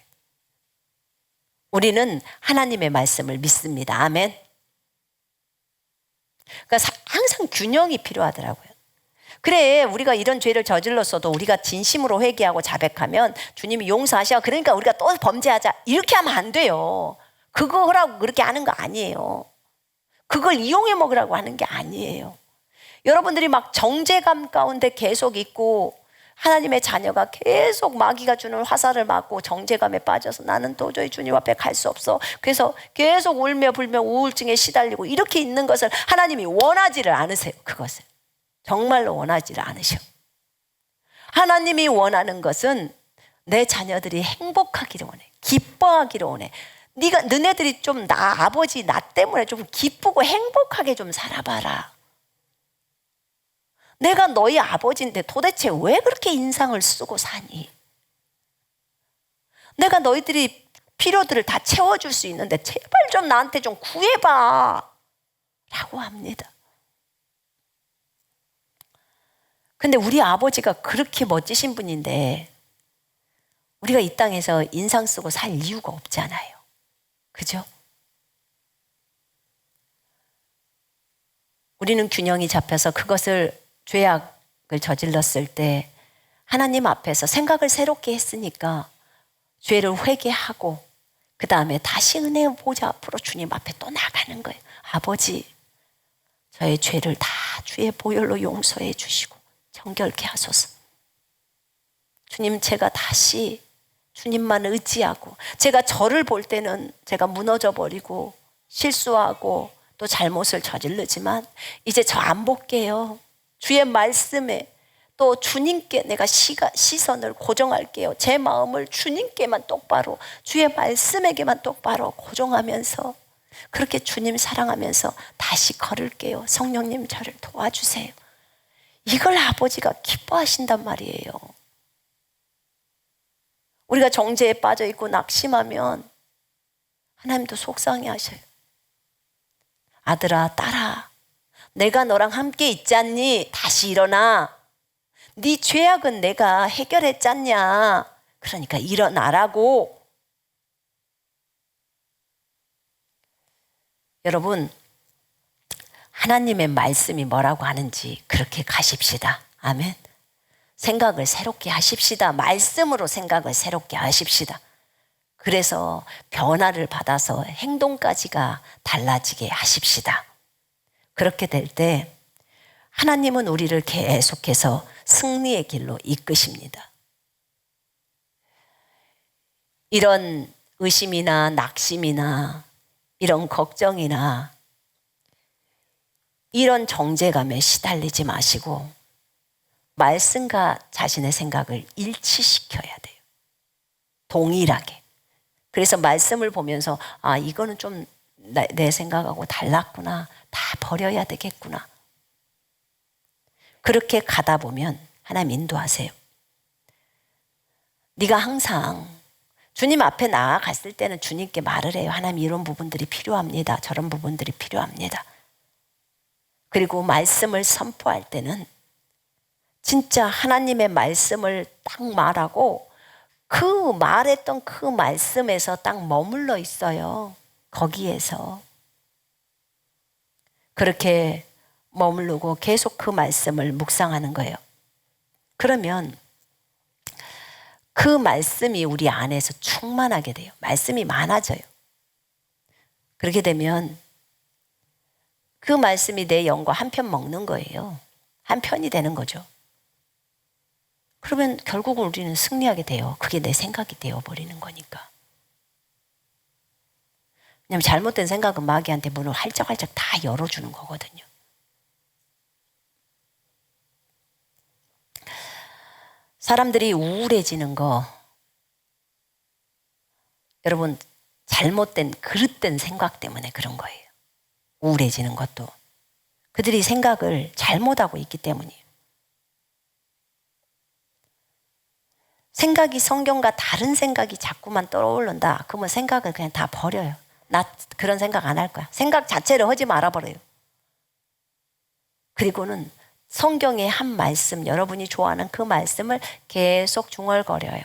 Speaker 1: 우리는 하나님의 말씀을 믿습니다. 아멘. 그러니까 항상 균형이 필요하더라고요. 그래, 우리가 이런 죄를 저질렀어도 우리가 진심으로 회개하고 자백하면 주님이 용서하셔. 그러니까 우리가 또 범죄하자. 이렇게 하면 안 돼요. 그거 하라고 그렇게 하는 거 아니에요. 그걸 이용해 먹으라고 하는 게 아니에요. 여러분들이 막 정죄감 가운데 계속 있고 하나님의 자녀가 계속 마귀가 주는 화살을 맞고 정죄감에 빠져서 나는 도저히 주님 앞에 갈 수 없어. 그래서 계속 울며 불며 우울증에 시달리고 이렇게 있는 것을 하나님이 원하지를 않으세요. 그것을 정말로 원하지를 않으셔. 하나님이 원하는 것은 내 자녀들이 행복하기를 원해. 기뻐하기를 원해. 너네들이 좀 아버지 나 때문에 좀 기쁘고 행복하게 좀 살아봐라. 내가 너희 아버지인데 도대체 왜 그렇게 인상을 쓰고 사니? 내가 너희들이 필요들을 다 채워줄 수 있는데 제발 좀 나한테 좀 구해봐 라고 합니다. 근데 우리 아버지가 그렇게 멋지신 분인데 우리가 이 땅에서 인상 쓰고 살 이유가 없잖아요. 그죠? 우리는 균형이 잡혀서 그것을 죄악을 저질렀을 때 하나님 앞에서 생각을 새롭게 했으니까 죄를 회개하고 그 다음에 다시 은혜의 보좌 앞으로 주님 앞에 또 나가는 거예요. 아버지, 저의 죄를 다 주의 보혈로 용서해 주시고 정결케 하소서. 주님, 제가 다시 주님만 의지하고, 제가 저를 볼 때는 제가 무너져 버리고 실수하고 또 잘못을 저지르지만 이제 저 안 볼게요. 주의 말씀에 또 주님께 내가 시선을 고정할게요. 제 마음을 주님께만 똑바로, 주의 말씀에게만 똑바로 고정하면서 그렇게 주님 사랑하면서 다시 걸을게요. 성령님 저를 도와주세요. 이걸 아버지가 기뻐하신단 말이에요. 우리가 정죄에 빠져 있고 낙심하면 하나님도 속상해 하셔요. 아들아, 딸아, 내가 너랑 함께 있지 않니? 다시 일어나. 네 죄악은 내가 해결했지 않냐? 그러니까 일어나라고. 여러분, 하나님의 말씀이 뭐라고 하는지 그렇게 가십시다. 아멘. 생각을 새롭게 하십시다. 말씀으로 생각을 새롭게 하십시다. 그래서 변화를 받아서 행동까지가 달라지게 하십시다. 그렇게 될 때 하나님은 우리를 계속해서 승리의 길로 이끄십니다. 이런 의심이나 낙심이나 이런 걱정이나 이런 정죄감에 시달리지 마시고 말씀과 자신의 생각을 일치시켜야 돼요. 동일하게. 그래서 말씀을 보면서 아, 이거는 좀 내 생각하고 달랐구나. 다 버려야 되겠구나. 그렇게 가다 보면 하나님 인도하세요. 네가 항상 주님 앞에 나아갔을 때는 주님께 말을 해요. 하나님 이런 부분들이 필요합니다. 저런 부분들이 필요합니다. 그리고 말씀을 선포할 때는 진짜 하나님의 말씀을 딱 말하고 그 말했던 그 말씀에서 딱 머물러 있어요. 거기에서. 그렇게 머무르고 계속 그 말씀을 묵상하는 거예요. 그러면 그 말씀이 우리 안에서 충만하게 돼요. 말씀이 많아져요. 그렇게 되면 그 말씀이 내 영과 한 편 먹는 거예요. 한 편이 되는 거죠. 그러면 결국은 우리는 승리하게 돼요. 그게 내 생각이 되어버리는 거니까. 왜냐하면 잘못된 생각은 마귀한테 문을 활짝활짝 다 열어주는 거거든요. 사람들이 우울해지는 거, 여러분 잘못된 그릇된 생각 때문에 그런 거예요. 우울해지는 것도 그들이 생각을 잘못하고 있기 때문이에요. 생각이 성경과 다른 생각이 자꾸만 떠오른다. 그러면 생각을 그냥 다 버려요. 나 그런 생각 안 할 거야. 생각 자체를 하지 말아버려요. 그리고는 성경의 한 말씀, 여러분이 좋아하는 그 말씀을 계속 중얼거려요.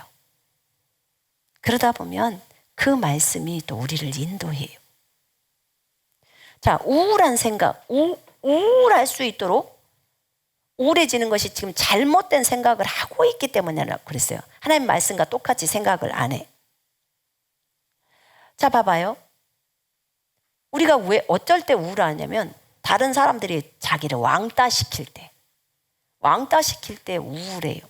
Speaker 1: 그러다 보면 그 말씀이 또 우리를 인도해요. 자, 우울한 생각, 우울할 수 있도록 우울해지는 것이 지금 잘못된 생각을 하고 있기 때문이라고 그랬어요. 하나님 말씀과 똑같이 생각을 안 해. 자, 봐봐요. 우리가 왜 어쩔 때 우울하냐면 다른 사람들이 자기를 왕따시킬 때 우울해요.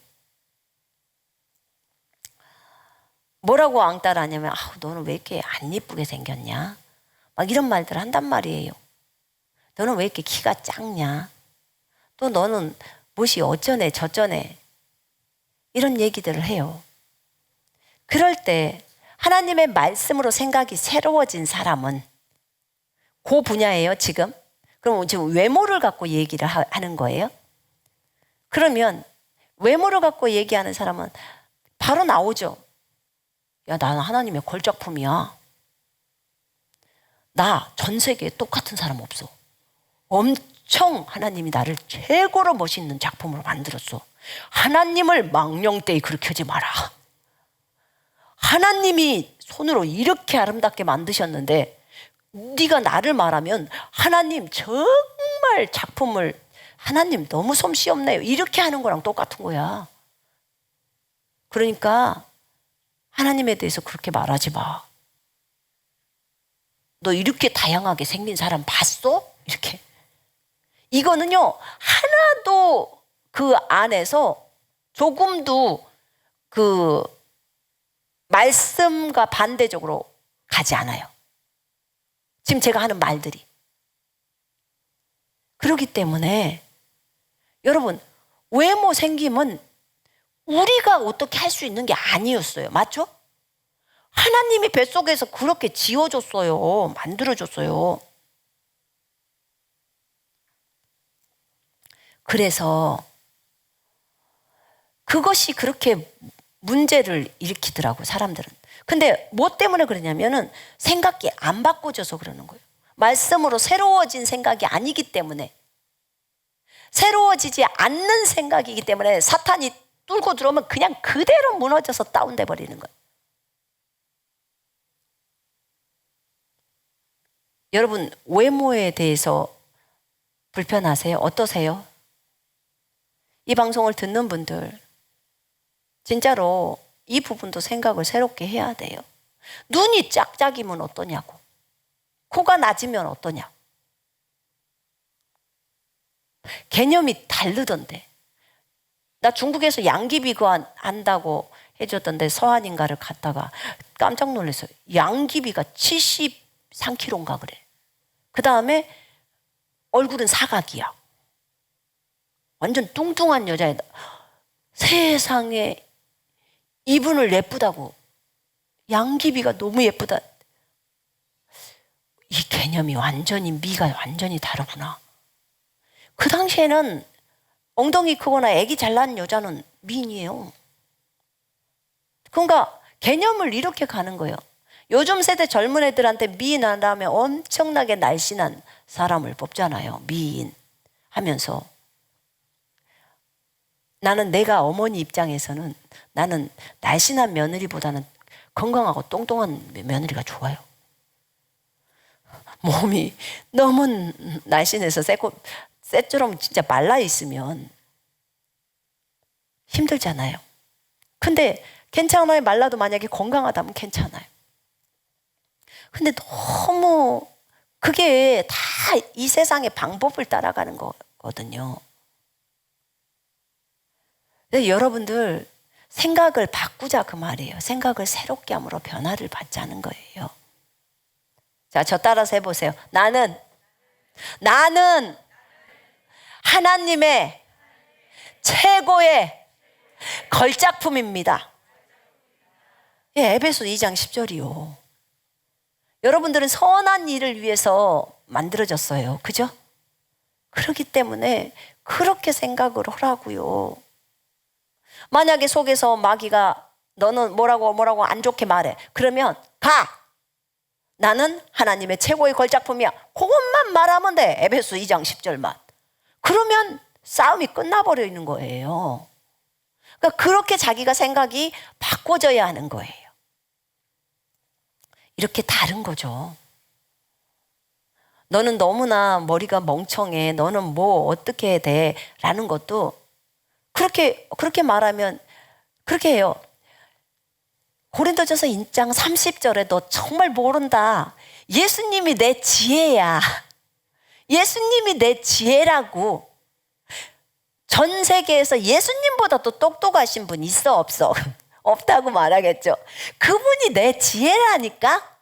Speaker 1: 뭐라고 왕따를 하냐면 너는 왜 이렇게 안 예쁘게 생겼냐? 막 이런 말들을 한단 말이에요. 너는 왜 이렇게 키가 작냐? 또 너는 무엇이 어쩌네 저쩌네 이런 얘기들을 해요. 그럴 때 하나님의 말씀으로 생각이 새로워진 사람은 그 분야예요 지금. 그럼 지금 외모를 갖고 얘기를 하는 거예요. 그러면 외모를 갖고 얘기하는 사람은 바로 나오죠. 야, 나는 하나님의 걸작품이야. 나 전 세계에 똑같은 사람 없어. 엄청 하나님이 나를 최고로 멋있는 작품으로 만들었어. 하나님을 망령되이 그렇게 하지 마라. 하나님이 손으로 이렇게 아름답게 만드셨는데 네가 나를 말하면 하나님 정말 작품을 하나님 너무 솜씨 없네요. 이렇게 하는 거랑 똑같은 거야. 그러니까 하나님에 대해서 그렇게 말하지 마. 너 이렇게 다양하게 생긴 사람 봤어? 이렇게. 이거는요, 하나도 그 안에서 조금도 그 말씀과 반대적으로 가지 않아요. 지금 제가 하는 말들이. 그렇기 때문에 여러분, 외모 생김은 우리가 어떻게 할 수 있는 게 아니었어요. 맞죠? 하나님이 뱃속에서 그렇게 지어줬어요. 만들어줬어요. 그래서 그것이 그렇게 문제를 일으키더라고 사람들은. 근데 뭐 때문에 그러냐면은 생각이 안 바꿔져서 그러는 거예요. 말씀으로 새로워진 생각이 아니기 때문에, 새로워지지 않는 생각이기 때문에 사탄이 뚫고 들어오면 그냥 그대로 무너져서 다운돼 버리는 거예요. 여러분 외모에 대해서 불편하세요? 어떠세요? 이 방송을 듣는 분들 진짜로 이 부분도 생각을 새롭게 해야 돼요. 눈이 짝짝이면 어떠냐고, 코가 낮으면 어떠냐, 개념이 다르던데. 나 중국에서 양귀비 그거 한다고 해줬던데 서한인가를 갔다가 깜짝 놀랐어요. 양귀비가 73kg인가 그래. 그 다음에 얼굴은 사각이야. 완전 뚱뚱한 여자애다. 세상에 이분을 예쁘다고. 양귀비가 너무 예쁘다. 이 개념이 완전히 미가 완전히 다르구나. 그 당시에는 엉덩이 크거나 애기 잘난 여자는 미인이에요. 그러니까 개념을 이렇게 가는 거예요. 요즘 세대 젊은 애들한테 미인하다면 엄청나게 날씬한 사람을 뽑잖아요. 미인 하면서. 나는 내가 어머니 입장에서는 나는 날씬한 며느리보다는 건강하고 똥똥한 며느리가 좋아요. 몸이 너무 날씬해서 쇠처럼 진짜 말라 있으면 힘들잖아요. 근데 괜찮아요. 말라도 만약에 건강하다면 괜찮아요. 근데 너무 그게 다 이 세상의 방법을 따라가는 거거든요. 근데 여러분들 생각을 바꾸자 그 말이에요. 생각을 새롭게 함으로 변화를 받자는 거예요. 자, 저 따라서 해보세요. 나는 하나님의 최고의 걸작품입니다. 예, 에베소 2장 10절이요. 여러분들은 선한 일을 위해서 만들어졌어요. 그죠? 그렇기 때문에 그렇게 생각을 하라고요. 만약에 속에서 마귀가 너는 뭐라고 안 좋게 말해. 그러면 가! 나는 하나님의 최고의 걸작품이야. 그것만 말하면 돼. 에베소 2장 10절만. 그러면 싸움이 끝나버리는 거예요. 그러니까 그렇게 자기가 생각이 바꿔져야 하는 거예요. 이렇게 다른 거죠. 너는 너무나 머리가 멍청해. 너는 뭐 어떻게 해야 돼? 라는 것도 그렇게 말하면 그렇게 해요. 고린도전서 1장 30절에 너 정말 모른다. 예수님이 내 지혜야. 예수님이 내 지혜라고. 전 세계에서 예수님보다 또 똑똑하신 분 있어 없어? 없다고 말하겠죠. 그분이 내 지혜라니까.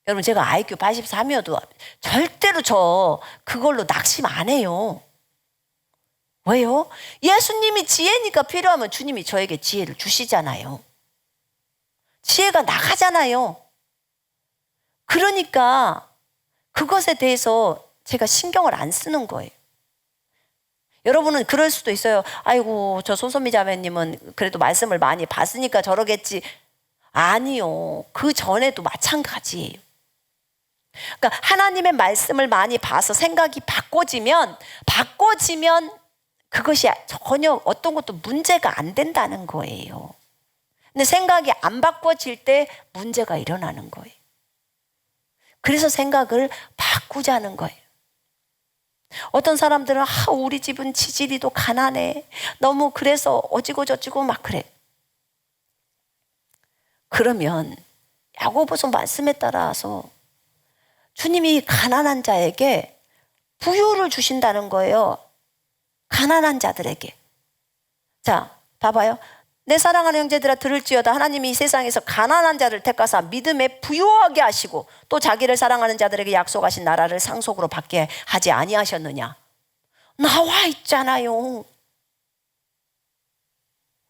Speaker 1: 여러분 제가 IQ 83이어도 절대로 그걸로 낙심 안 해요. 왜요? 예수님이 지혜니까 필요하면 주님이 저에게 지혜를 주시잖아요. 지혜가 나가잖아요. 그러니까 그것에 대해서 제가 신경을 안 쓰는 거예요. 여러분은 그럴 수도 있어요. 아이고 저 손선미 자매님은 그래도 말씀을 많이 봤으니까 저러겠지. 아니요. 그 전에도 마찬가지예요. 그러니까 하나님의 말씀을 많이 봐서 생각이 바꿔지면 그것이 전혀 어떤 것도 문제가 안 된다는 거예요. 근데 생각이 안 바꿔질 때 문제가 일어나는 거예요. 그래서 생각을 바꾸자는 거예요. 어떤 사람들은 우리 집은 지지리도 가난해. 너무 그래서 어지고 저지고 막 그래. 그러면 야고보서 말씀에 따라서 주님이 가난한 자에게 부유를 주신다는 거예요. 가난한 자들에게. 자, 봐봐요. 내 사랑하는 형제들아 들을지어다. 하나님이 이 세상에서 가난한 자를 택하사 믿음에 부유하게 하시고 또 자기를 사랑하는 자들에게 약속하신 나라를 상속으로 받게 하지 아니하셨느냐. 나와 있잖아요.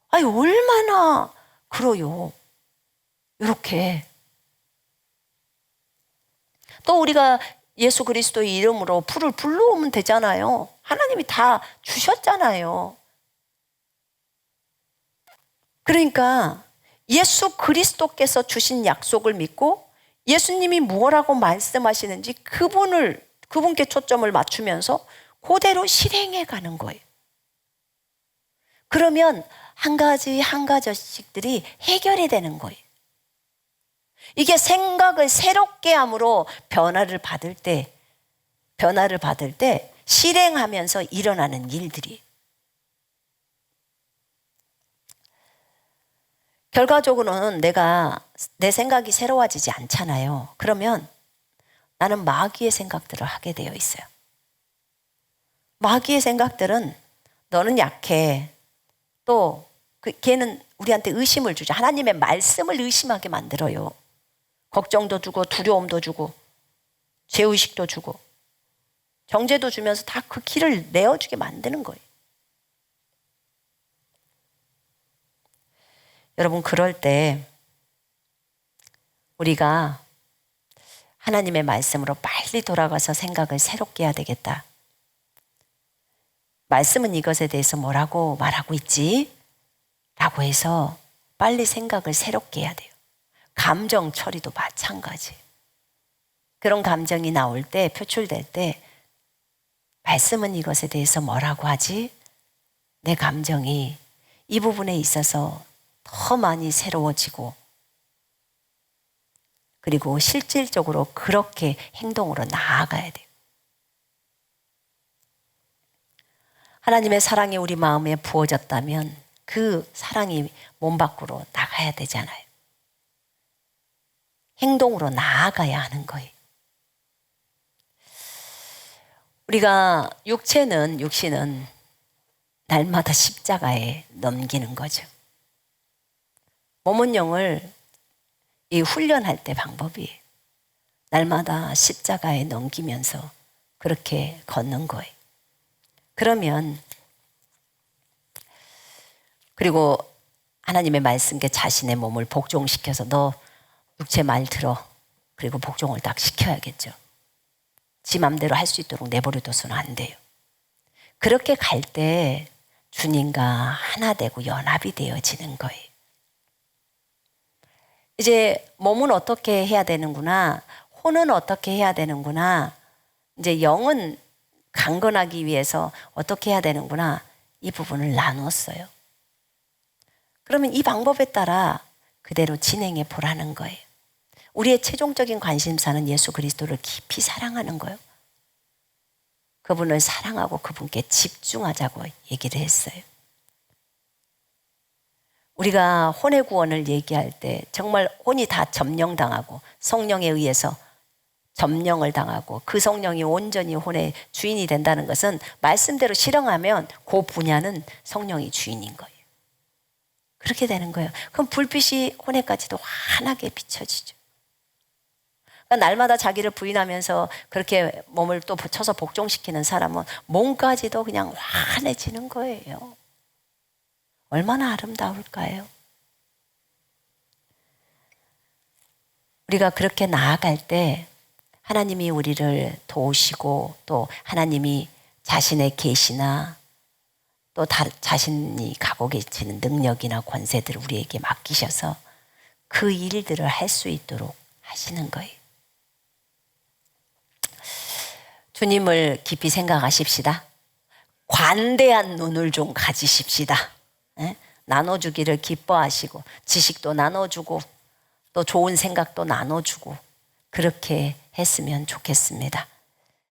Speaker 1: 아니 얼마나 그러요. 이렇게. 또 우리가 예수 그리스도의 이름으로 불을 불러오면 되잖아요. 하나님이 다 주셨잖아요. 그러니까 예수 그리스도께서 주신 약속을 믿고 예수님이 무엇라고 말씀하시는지 그분께 초점을 맞추면서 그대로 실행해 가는 거예요. 그러면 한 가지씩들이 해결이 되는 거예요. 이게 생각을 새롭게 함으로 변화를 받을 때 실행하면서 일어나는 일들이. 결과적으로는 내 생각이 새로워지지 않잖아요. 그러면 나는 마귀의 생각들을 하게 되어 있어요. 마귀의 생각들은 너는 약해. 또 걔는 우리한테 의심을 주죠. 하나님의 말씀을 의심하게 만들어요. 걱정도 주고 두려움도 주고 죄의식도 주고 정죄도 주면서 다 그 길을 내어주게 만드는 거예요. 여러분, 그럴 때 우리가 하나님의 말씀으로 빨리 돌아가서 생각을 새롭게 해야 되겠다. 말씀은 이것에 대해서 뭐라고 말하고 있지? 라고 해서 빨리 생각을 새롭게 해야 돼요. 감정 처리도 마찬가지. 그런 감정이 나올 때, 표출될 때 말씀은 이것에 대해서 뭐라고 하지? 내 감정이 이 부분에 있어서 더 많이 새로워지고 그리고 실질적으로 그렇게 행동으로 나아가야 돼요. 하나님의 사랑이 우리 마음에 부어졌다면 그 사랑이 몸 밖으로 나가야 되잖아요. 행동으로 나아가야 하는 거예요. 우리가 육신은 날마다 십자가에 넘기는 거죠. 몸은 영을 이 훈련할 때 방법이에요. 날마다 십자가에 넘기면서 그렇게 걷는 거예요. 그러면 그리고 하나님의 말씀께 자신의 몸을 복종시켜서 너 육체 말 들어. 그리고 복종을 딱 시켜야겠죠. 지 맘대로 할 수 있도록 내버려둬서는 안 돼요. 그렇게 갈 때 주님과 하나 되고 연합이 되어지는 거예요. 이제 몸은 어떻게 해야 되는구나, 혼은 어떻게 해야 되는구나, 이제 영은 강건하기 위해서 어떻게 해야 되는구나, 이 부분을 나눴어요. 그러면 이 방법에 따라 그대로 진행해 보라는 거예요. 우리의 최종적인 관심사는 예수 그리스도를 깊이 사랑하는 거예요. 그분을 사랑하고 그분께 집중하자고 얘기를 했어요. 우리가 혼의 구원을 얘기할 때 정말 혼이 다 점령당하고 성령에 의해서 점령을 당하고 그 성령이 온전히 혼의 주인이 된다는 것은 말씀대로 실행하면 그 분야는 성령이 주인인 거예요. 그렇게 되는 거예요. 그럼 불빛이 혼에까지도 환하게 비춰지죠. 그러니까 날마다 자기를 부인하면서 그렇게 몸을 또 붙여서 복종시키는 사람은 몸까지도 그냥 환해지는 거예요. 얼마나 아름다울까요? 우리가 그렇게 나아갈 때 하나님이 우리를 도우시고 또 하나님이 자신의 계시나 또 자신이 갖고 계시는 능력이나 권세들을 우리에게 맡기셔서 그 일들을 할 수 있도록 하시는 거예요. 주님을 깊이 생각하십시다. 관대한 눈을 좀 가지십시다. 나눠주기를 기뻐하시고 지식도 나눠주고 또 좋은 생각도 나눠주고 그렇게 했으면 좋겠습니다.